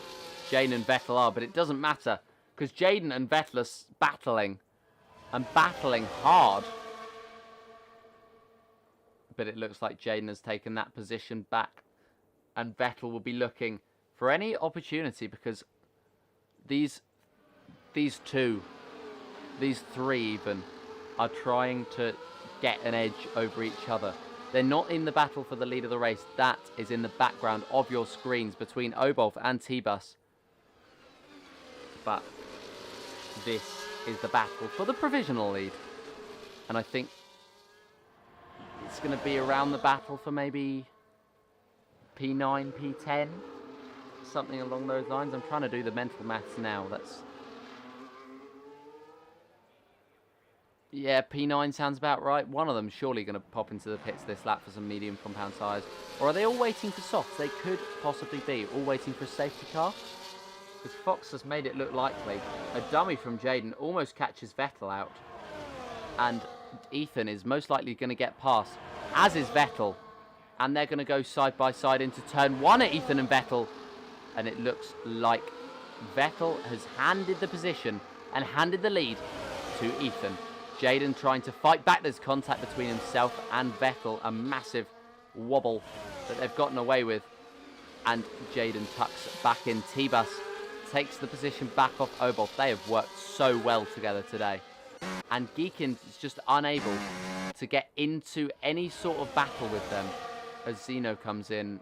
Jaden and Vettel are, but it doesn't matter because Jaden and Vettel are battling and battling hard. But it looks like Jaden has taken that position back, and Vettel will be looking for any opportunity because these three even are trying to get an edge over each other. They're not in the battle for the lead of the race. That is in the background of your screens between Obolf and T-Bus. But this is the battle for the provisional lead. And I think it's going to be around the battle for maybe P9, P10. Something along those lines. I'm trying to do the mental maths now. Yeah, P9 sounds about right. One of them surely going to pop into the pits this lap for some medium compound tyres. Or are they all waiting for softs? They could possibly be all waiting for a safety car. Because Fox has made it look likely. A dummy from Jaden almost catches Vettel out. And Ethan is most likely going to get past, as is Vettel. And they're going to go side by side into turn 1 at Ethan and Vettel. And it looks like Vettel has handed the position and handed the lead to Ethan. Jaden trying to fight back. There's contact between himself and Vettel. A massive wobble that they've gotten away with. And Jaden tucks back in. T-Bus takes the position back off Obolf. They have worked so well together today. And Geekin is just unable to get into any sort of battle with them as Zeno comes in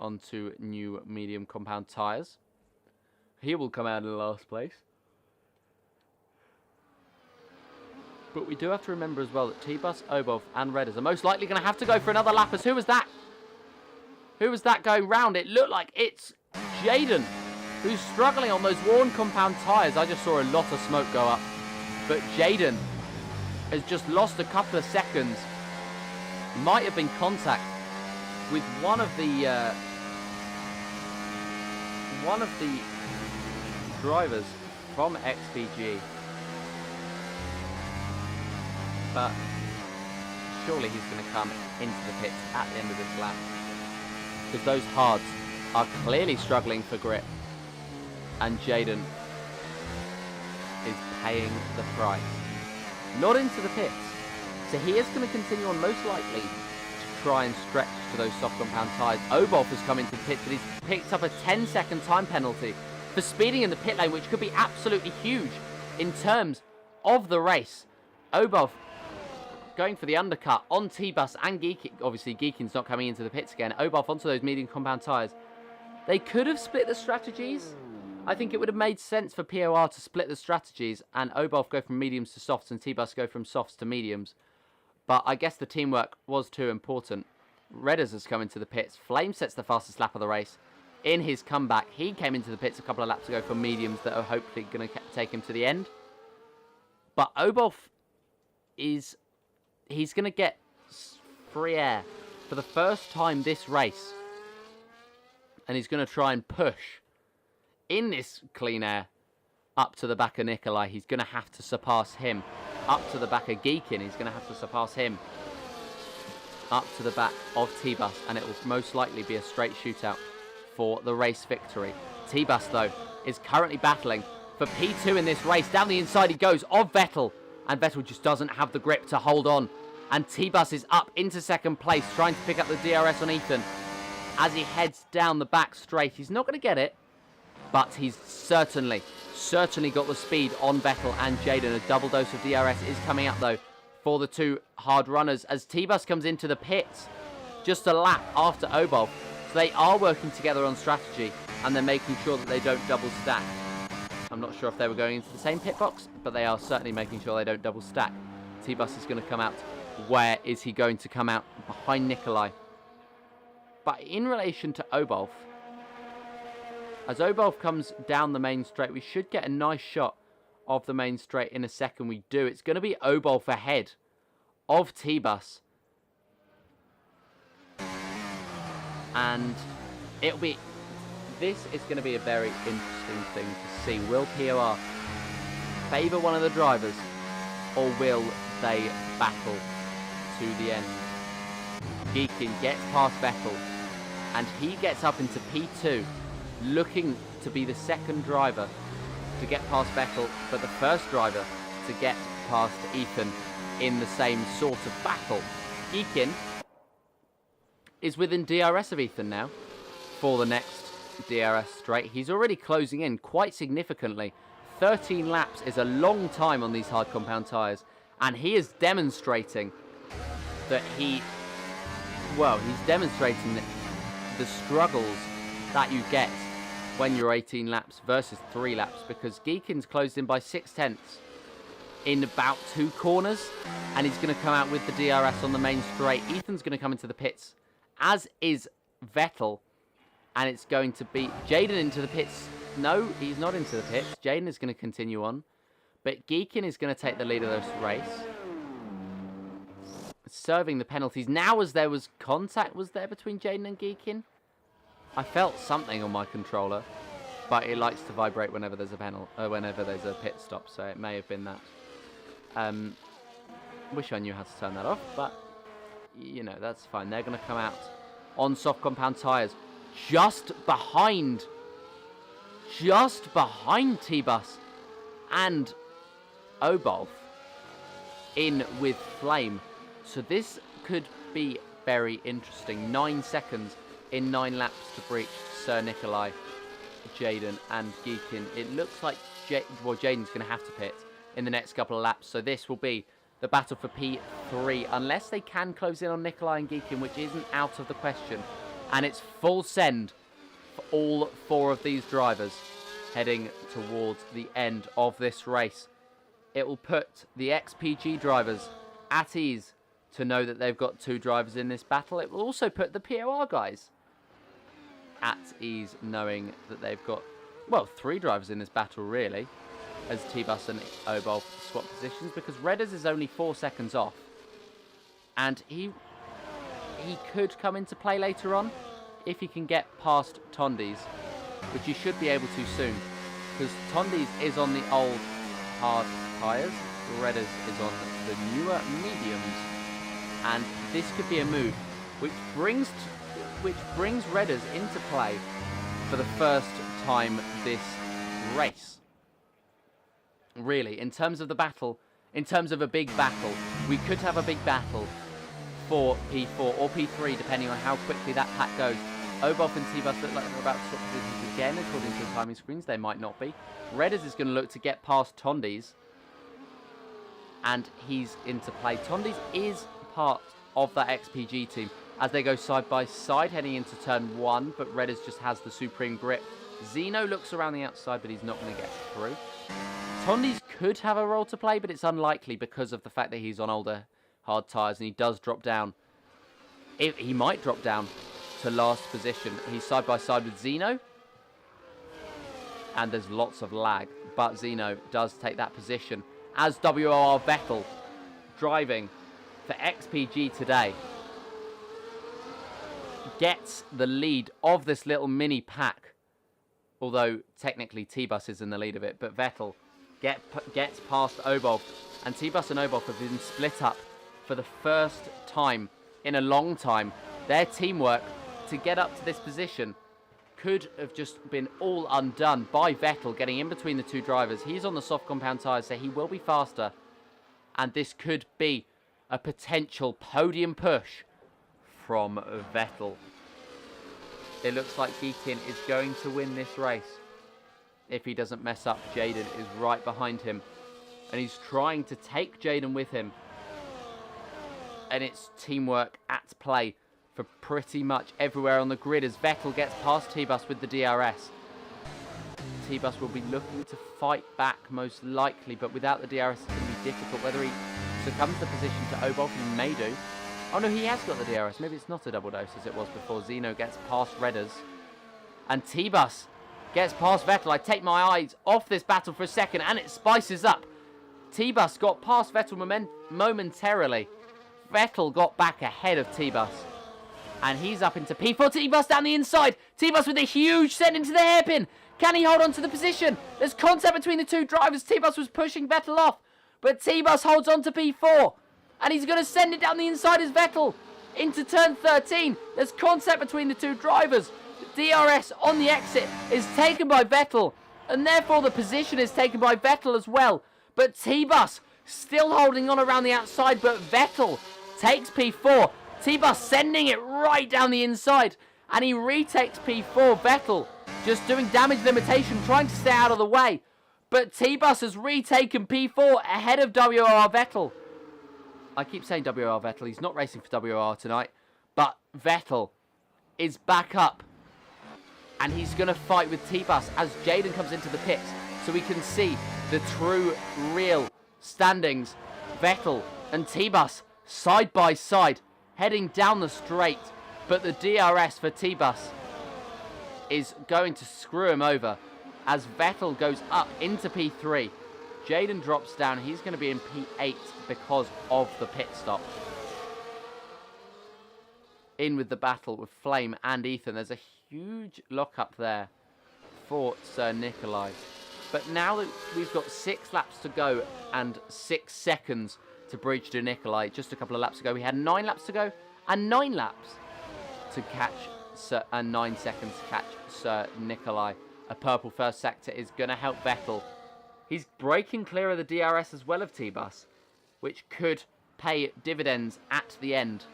onto new medium compound tyres. He will come out in the last place. But we do have to remember as well that T-Bus, Obolf and Redders are most likely going to have to go for another lap. As who was that? Who was that going round? It looked like it's Jaden, who's struggling on those worn compound tyres. I just saw a lot of smoke go up. But Jaden has just lost a couple of seconds. Might have been contact with one of the drivers from XPG. But surely he's going to come into the pits at the end of this lap, because those hards are clearly struggling for grip, and Jaden is paying the price. Not into the pits, so he is going to continue on, most likely to try and stretch to those soft compound tyres. Obolf has come into the pits, but he's picked up a 10-second time penalty for speeding in the pit lane, which could be absolutely huge in terms of the race. Obolf going for the undercut on T-Bus and Geekin. Obviously, Geekin's not coming into the pits again. Obolf onto those medium compound tyres. They could have split the strategies. I think it would have made sense for POR to split the strategies and Obolf go from mediums to softs and T-Bus go from softs to mediums. But I guess the teamwork was too important. Redders has come into the pits. Flame sets the fastest lap of the race. In his comeback, he came into the pits a couple of laps ago for mediums that are hopefully going to take him to the end. But Obolf he's going to get free air for the first time this race. And he's going to try and push in this clean air up to the back of Nikolai. He's going to have to surpass him. Up to the back of Geekin. He's going to have to surpass him. Up to the back of T-Bus. And it will most likely be a straight shootout for the race victory. T-Bus, though, is currently battling for P2 in this race. Down the inside he goes of Vettel. And Vettel just doesn't have the grip to hold on. And T-Bus is up into second place, trying to pick up the DRS on Ethan. As he heads down the back straight, he's not going to get it. But he's certainly got the speed on Vettel and Jaden. A double dose of DRS is coming up, though, for the two hard runners. As T-Bus comes into the pits, just a lap after Obolf. So they are working together on strategy, and they're making sure that they don't double stack. I'm not sure if they were going into the same pit box, but they are certainly making sure they don't double stack. T-Bus is going to come out. Where is he going to come out? Behind Nikolai. But in relation to Obolf, as Obolf comes down the main straight, we should get a nice shot of the main straight in a second. We do. It's going to be Obolf ahead of T-Bus. And it'll be... This is going to be a very interesting thing to see. Will POR favour one of the drivers, or will they battle to the end? Geekin gets past Vettel, and he gets up into P2, looking to be the second driver to get past Vettel, but the first driver to get past Ethan in the same sort of battle. Geekin is within DRS of Ethan now for the next DRS straight. He's already closing in quite significantly. 13 laps is a long time on these hard compound tyres, and he is demonstrating that he's demonstrating that the struggles that you get when you're 18 laps versus 3 laps, because Geekin's closed in by 0.6 in about 2 corners, and he's going to come out with the DRS on the main straight. Ethan's going to come into the pits, as is Vettel, and it's going to be Jaden into the pits. No, he's not into the pits. Jaden is going to continue on, but Geekin is going to take the lead of this race, serving the penalties. Now, as there was contact, was there between Jaden and Geekin? I felt something on my controller, but it likes to vibrate whenever there's a whenever there's a pit stop, so it may have been that. Wish I knew how to turn that off, but you know, that's fine. They're going to come out on soft compound tyres, just behind T-Bus and Obolf in with Flame. So this could be very interesting. 9 seconds in 9 laps to breach Sir Nikolai, Jaden and Geekin. It looks like Jaden's going to have to pit in the next couple of laps. So this will be the battle for P3, unless they can close in on Nikolai and Geekin, which isn't out of the question. And it's full send for all 4 of these drivers heading towards the end of this race. It will put the XPG drivers at ease to know that they've got 2 drivers in this battle. It will also put the POR guys at ease, knowing that they've got, well, 3 drivers in this battle, really, as T-Bus and Obol swap positions, because Redders is only 4 seconds off. And he could come into play later on if he can get past Tondi's, which he should be able to soon, because Tondi's is on the old hard tyres, Redders is on the newer mediums, and this could be a move which brings Redders into play for the first time this race. Really, in terms of the battle, in terms of a big battle, we could have a big battle for P4 or P3, depending on how quickly that pack goes. Oboff and T-Bus look like they're about to swap positions again, according to the timing screens. They might not be. Redders is going to look to get past Tondi's, and he's into play. Tondi's is part of that XPG team as they go side by side heading into turn 1, but Redders just has the supreme grip. Zeno looks around the outside, but he's not going to get through. Tondi's could have a role to play, but it's unlikely because of the fact that he's on older hard tyres and he does drop down. He might drop down to last position. He's side by side with Zeno, and there's lots of lag, but Zeno does take that position as WOR Vettel driving for XPG today gets the lead of this little mini pack, although technically T-Bus is in the lead of it, but Vettel gets past Obol, and T-Bus and Obol have been split up for the first time in a long time. Their teamwork to get up to this position could have just been all undone by Vettel getting in between the 2 drivers. He's on the soft compound tyres, so he will be faster, and this could be a potential podium push from Vettel. It looks like Geekin is going to win this race. If he doesn't mess up, Jaden is right behind him, and he's trying to take Jaden with him. And it's teamwork at play for pretty much everywhere on the grid as Vettel gets past T-Bus with the DRS. T-Bus will be looking to fight back most likely, but without the DRS it's going to be difficult. Whether he succumbs the position to Obol, he may do. Oh no, he has got the DRS. Maybe it's not a double dose as it was before. Zeno gets past Redders. And T-Bus gets past Vettel. I take my eyes off this battle for a second and it spices up. T-Bus got past Vettel momentarily. Vettel got back ahead of T-Bus. And he's up into P4. T-Bus down the inside. T-Bus with a huge send into the hairpin. Can he hold on to the position? There's contact between the 2 drivers. T-Bus was pushing Vettel off. But T-Bus holds on to P4. And he's going to send it down the inside as Vettel into turn 13. There's contact between the 2 drivers. The DRS on the exit is taken by Vettel. And therefore the position is taken by Vettel as well. But T-Bus still holding on around the outside. But Vettel takes P4. T-Bus sending it right down the inside. And he retakes P4. Vettel just doing damage limitation, trying to stay out of the way. But T-Bus has retaken P4 ahead of WR Vettel. I keep saying WR Vettel. He's not racing for WR tonight. But Vettel is back up. And he's going to fight with T-Bus as Jaden comes into the pits. So we can see the true, real standings. Vettel and T-Bus side by side, heading down the straight. But the DRS for T-Bus is going to screw him over as Vettel goes up into P3. Jaden drops down. He's going to be in P8 because of the pit stop. In with the battle with Flame and Ethan. There's a huge lockup there for Sir Nikolai. But now that we've got 6 laps to go and 6 seconds to bridge to Nikolai, just a couple of laps ago we had 9 laps to go and 9 laps to catch Sir, and 9 seconds to catch Sir Nikolai. A purple first sector is going to help Vettel. He's breaking clear of the DRS as well of T-Bus, which could pay dividends at the end,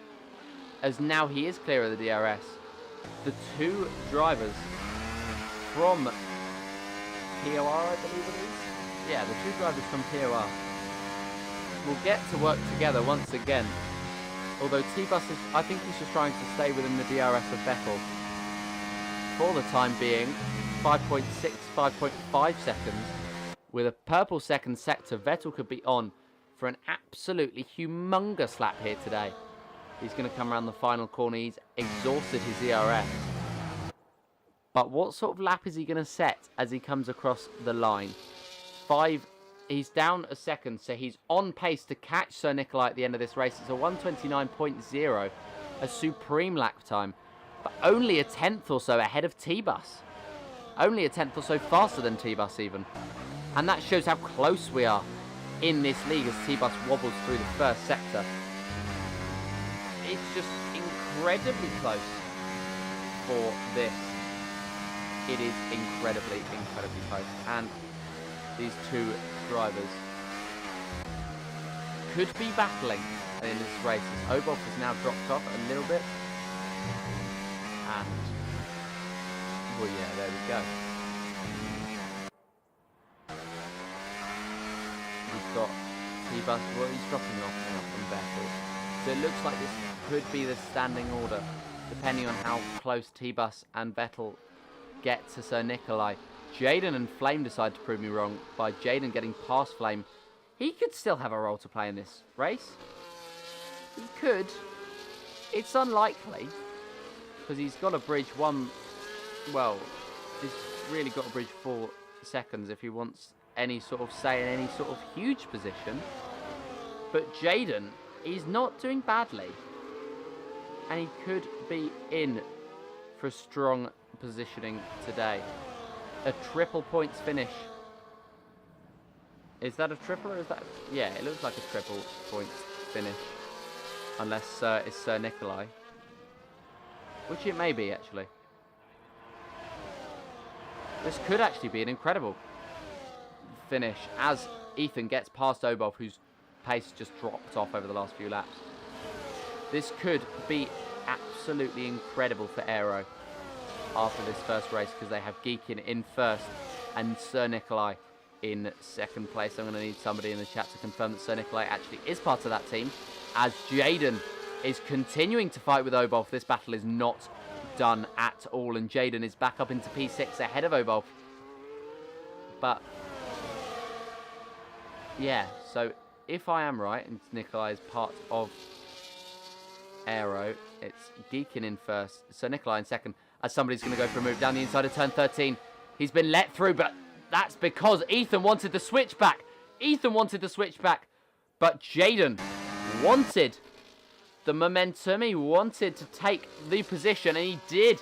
as now he is clear of the DRS. the two drivers from POR, I believe it is. Yeah, the two drivers from POR will get to work together once again. Although T-Bus is, I think he's just trying to stay within the DRS of Vettel for the time being. 5.6, 5.5 seconds. With a purple second sector, Vettel could be on for an absolutely humongous lap here today. He's going to come around the final corner. He's exhausted his ERS. But what sort of lap is he going to set as he comes across the line? He's down a second, so he's on pace to catch Sir Nikolai at the end of this race. It's a 1:29.0, a supreme lap time, but only a tenth or so ahead of T-Bus. Only a tenth or so faster than T-Bus even. And that shows how close we are in this league as T-Bus wobbles through the first sector. It's just incredibly close for this. It is incredibly, incredibly close. And these two drivers could be battling in this race as Obov has now dropped off a little bit. And, well, yeah, there we go. We've got T-Bus, well, he's dropping off now from Vettel. So it looks like this could be the standing order, depending on how close T-Bus and Vettel get to Sir Nikolai. Jaden and Flame decide to prove me wrong by Jaden getting past Flame. He could still have a role to play in this race. He could. It's unlikely, because he's got to bridge one. Well, he's really got to bridge 4 seconds if he wants any sort of say in any sort of huge position. But Jaden, he's not doing badly. And he could be in for strong positioning today. A triple points finish. Is that a triple or is that... Yeah, it looks like a triple points finish. Unless it's Sir Nikolai. Which it may be, actually. This could actually be an incredible finish as Ethan gets past Obov, whose pace just dropped off over the last few laps. This could be absolutely incredible for Aero after this first race, because they have Geekin in first and Sir Nikolai in second place. I'm going to need somebody in the chat to confirm that Sir Nikolai actually is part of that team, as Jaden is continuing to fight with Obov. This battle is not done at all, and Jaden is back up into P6 ahead of Obov. But yeah, so if I am right and Nikolai is part of Aero, it's Geekin in first, Sir Nikolai in second, as somebody's going to go for a move down the inside of turn 13. He's been let through, but that's because Ethan wanted the switchback. Ethan wanted the switchback, but Jaden wanted the momentum. He wanted to take the position, and he did.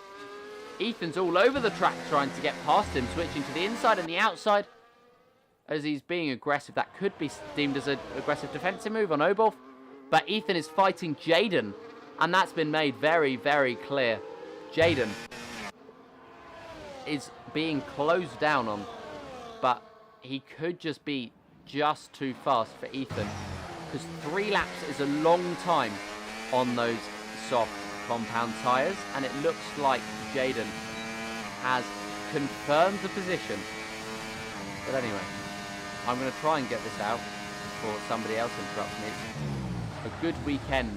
Ethan's all over the track trying to get past him, switching to the inside and the outside as he's being aggressive. That could be deemed as an aggressive defensive move on Obov, but Ethan is fighting Jaden, and that's been made very, very clear. Jaden is being closed down on, but he could just be just too fast for Ethan, because 3 laps is a long time on those soft compound tyres, and it looks like Jaden has confirmed the position. But anyway, I'm going to try and get this out before somebody else interrupts me. It's a good weekend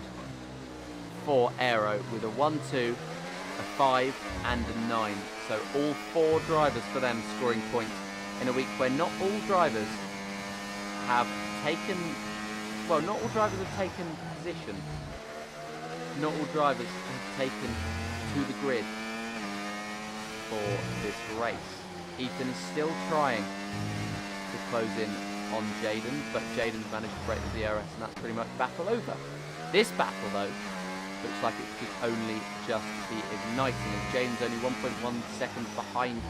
for Aero with a 1-2, a 5 and a 9. So all 4 drivers for them scoring points in a week where not all drivers have taken... Well, not all drivers have taken position. Not all drivers have taken to the grid for this race. Ethan is still trying to close in on Jaden, but Jaden's managed to break the DRS, and that's pretty much battle over. This battle, though, looks like it could only just be igniting, as Jaden's only 1.1 seconds behind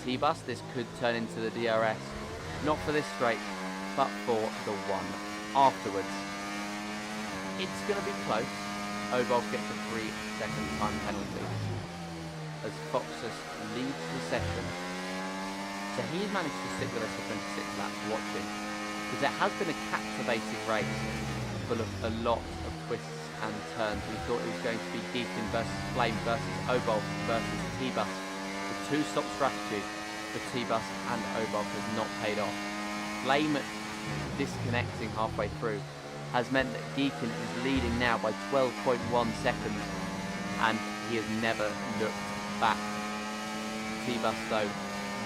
T-Bus. This could turn into the DRS, not for this straight, but for the one afterwards. It's going to be close. Obov gets a 3-second time penalty as Foxus leads the session. So he's managed to stick with us for 26 laps watching, because it has been a captivating race full of a lot of twists and turns. We thought it was going to be Deacon versus Flame versus Obol versus T-Bus. The two-stop strategy for T-Bus and Obol has not paid off. Flame disconnecting halfway through has meant that Deacon is leading now by 12.1 seconds, and he has never looked back. T-Bus though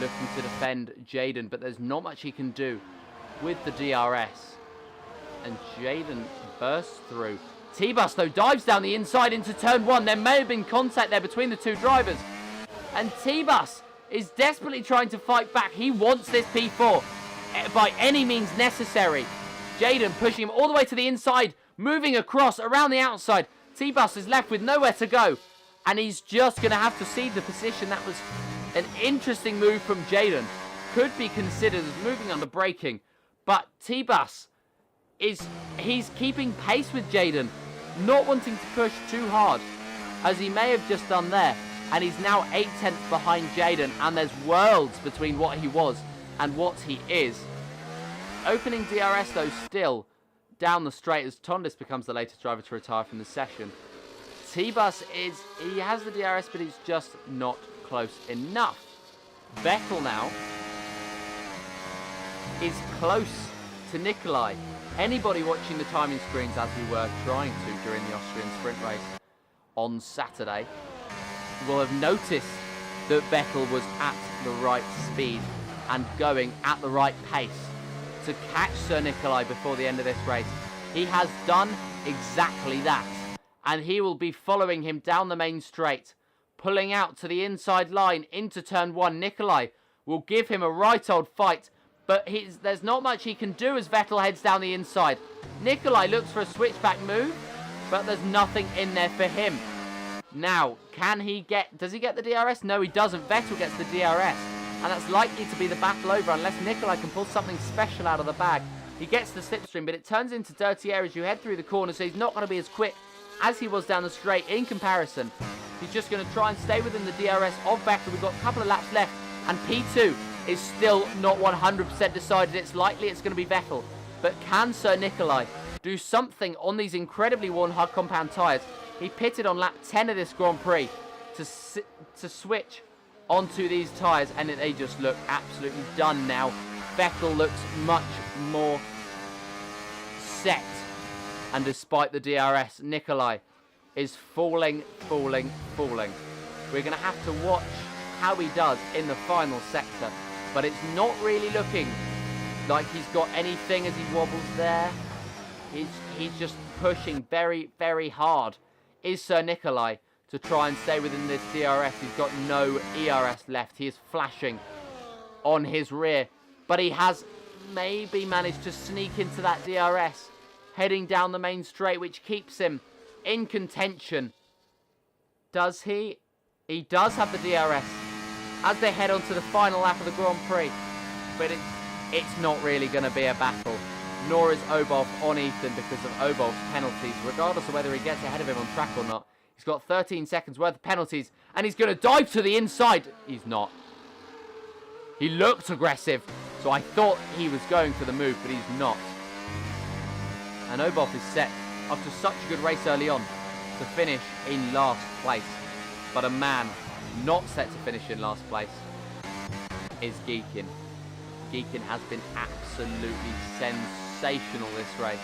looking to defend Jaden, but there's not much he can do with the DRS, and Jaden bursts through. T-Bus though dives down the inside into turn 1. There may have been contact there between the two drivers, and T-Bus is desperately trying to fight back. He wants this P4 by any means necessary. Jaden pushing him all the way to the inside, moving across around the outside. T-Bus is left with nowhere to go, and he's just going to have to cede the position. That was an interesting move from Jaden. Could be considered as moving under braking, but T-Bus he's keeping pace with Jaden, not wanting to push too hard, as he may have just done there, and he's now 8/10 behind Jaden, and there's worlds between what he was and what he is. Opening DRS though still down the straight as Tondis becomes the latest driver to retire from the session. T-Bus he has the DRS, but he's just not close enough. Vettel now is close to Nikolai. Anybody watching the timing screens, as we were trying to during the Austrian sprint race on Saturday, will have noticed that Vettel was at the right speed and going at the right pace to catch Sir Nikolai before the end of this race. He has done exactly that, and he will be following him down the main straight, pulling out to the inside line into turn 1. Nikolai will give him a right old fight, but there's not much he can do as Vettel heads down the inside. Nikolai looks for a switchback move, but there's nothing in there for him. Now, does he get the DRS? No, he doesn't. Vettel gets the DRS, and that's likely to be the battle over unless Nikolai can pull something special out of the bag. He gets the slipstream, but it turns into dirty air as you head through the corner, so he's not going to be as quick as he was down the straight in comparison. He's just going to try and stay within the DRS of Vettel. We've got a couple of laps left, and P2 is still not 100% decided. It's likely it's going to be Vettel, but can Sir Nikolai do something on these incredibly worn hard compound tyres? He pitted on lap 10 of this Grand Prix to switch onto these tyres, and they just look absolutely done now. Vettel looks much more set, and despite the DRS, Nikolai is falling. We're going to have to watch how he does in the final sector, but it's not really looking like he's got anything as he wobbles there. He's just pushing very, very hard. Is Sir Nikolai to try and stay within this DRS? He's got no ERS left. He is flashing on his rear, but he has maybe managed to sneak into that DRS, heading down the main straight, which keeps him in contention. Does he? He does have the DRS as they head on to the final lap of the Grand Prix, but it's not really going to be a battle. Nor is Obol on Ethan because of Obol's penalties, regardless of whether he gets ahead of him on track or not. He's got 13 seconds worth of penalties, and he's going to dive to the inside. He's not. He looked aggressive, so I thought he was going for the move, but he's not. And Obol is set, after such a good race early on, to finish in last place. But a man not set to finish in last place is Geekin. Geekin has been absolutely sensational this race.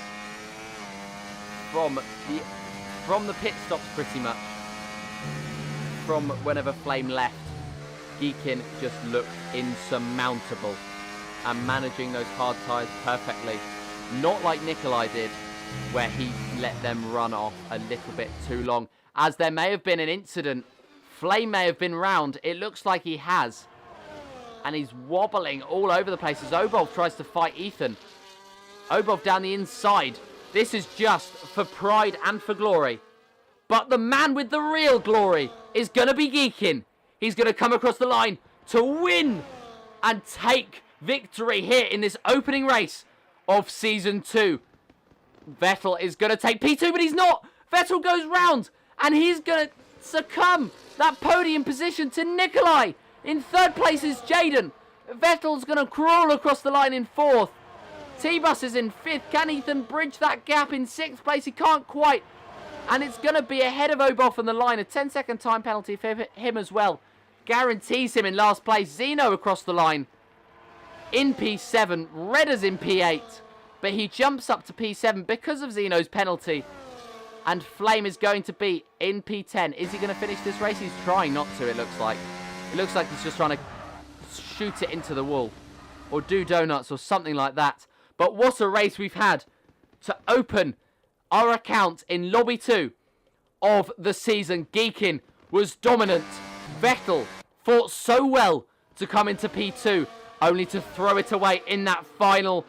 From the pit stops pretty much, from whenever Flame left, Geekin just looked insurmountable and managing those hard tyres perfectly. Not like Nikolai did, where he let them run off a little bit too long. As there may have been an incident, Flame may have been round. It looks like he has. And he's wobbling all over the place as Obol tries to fight Ethan. Obol down the inside. This is just for pride and for glory. But the man with the real glory is going to be Geekin. He's going to come across the line to win and take victory here in this opening race of Season 2. Vettel is going to take P2, but he's not. Vettel goes round, and he's going to succumb that podium position to Nikolai. In third place is Jaden. Vettel's going to crawl across the line in fourth. T-Bus is in fifth. Can Ethan bridge that gap in sixth place? He can't quite. And it's going to be ahead of Oboff on the line. A 10-second time penalty for him as well. Guarantees him in last place. Zeno across the line in P7. Redder's in P8. But he jumps up to P7 because of Zeno's penalty. And Flame is going to be in P10. Is he going to finish this race? He's trying not to, it looks like. It looks like he's just trying to shoot it into the wall. Or do donuts or something like that. But what a race we've had to open our account in Lobby 2 of the season. Geekin was dominant. Vettel fought so well to come into P2, only to throw it away in that final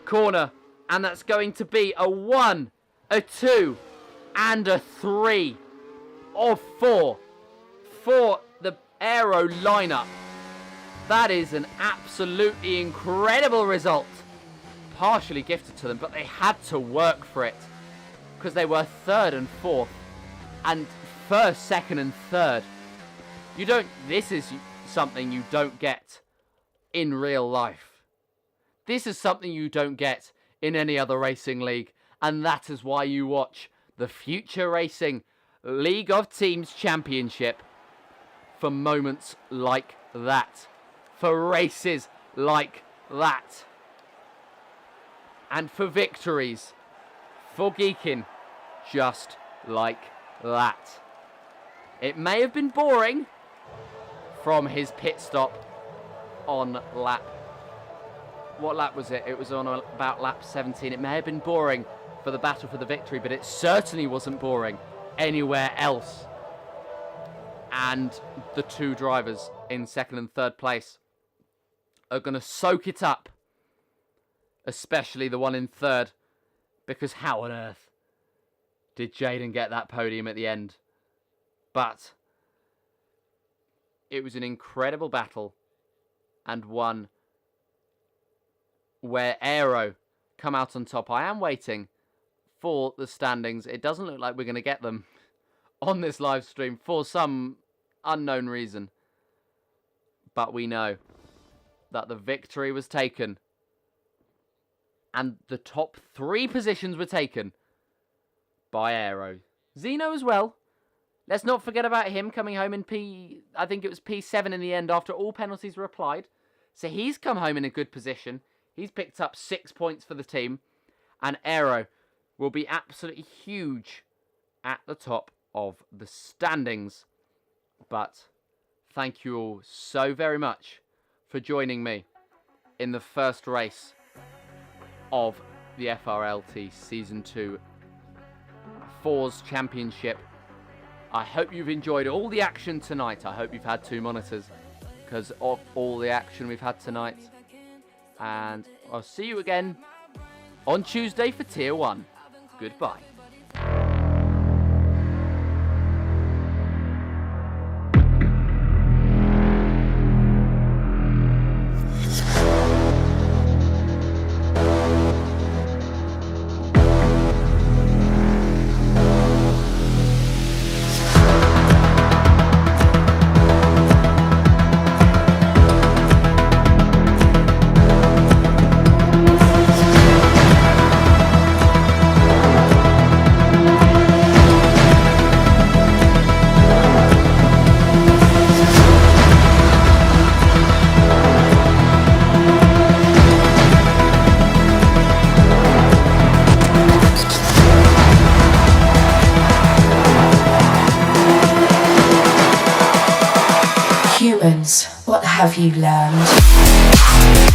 corner. And that's going to be a 1, a 2, and a 3 of 4 for the Aero lineup. That is an absolutely incredible result. Partially gifted to them, but they had to work for it. Because they were 3rd and 4th. And 1st, 2nd and 3rd. This is something you don't get in real life. This is something you don't get in any other racing league. And that is why you watch the Future Racing League of Teams Championship. For moments like that. For races like that. And for victories. For Geekin, just like that. It may have been boring from his pit stop on lap... What lap was it? It was on about lap 17. It may have been boring for the battle for the victory, but it certainly wasn't boring anywhere else. And the two drivers in 2nd and 3rd place are going to soak it up. Especially the one in 3rd. Because how on earth did Jaden get that podium at the end? But it was an incredible battle. And one where Aero come out on top. I am waiting for the standings. It doesn't look like we're going to get them on this live stream for some unknown reason. But we know that the victory was taken. And the top 3 positions were taken by Aero. Zeno as well. Let's not forget about him coming home in I think it was P7 in the end after all penalties were applied. So he's come home in a good position. He's picked up 6 points for the team. And Aero will be absolutely huge at the top of the standings. But thank you all so very much for joining me in the first race of the FRLT Season 2 Force Championship. I hope you've enjoyed all the action tonight. I hope you've had 2 monitors because of all the action we've had tonight. And I'll see you again on Tuesday for Tier 1. Goodbye. Humans, what have you learned?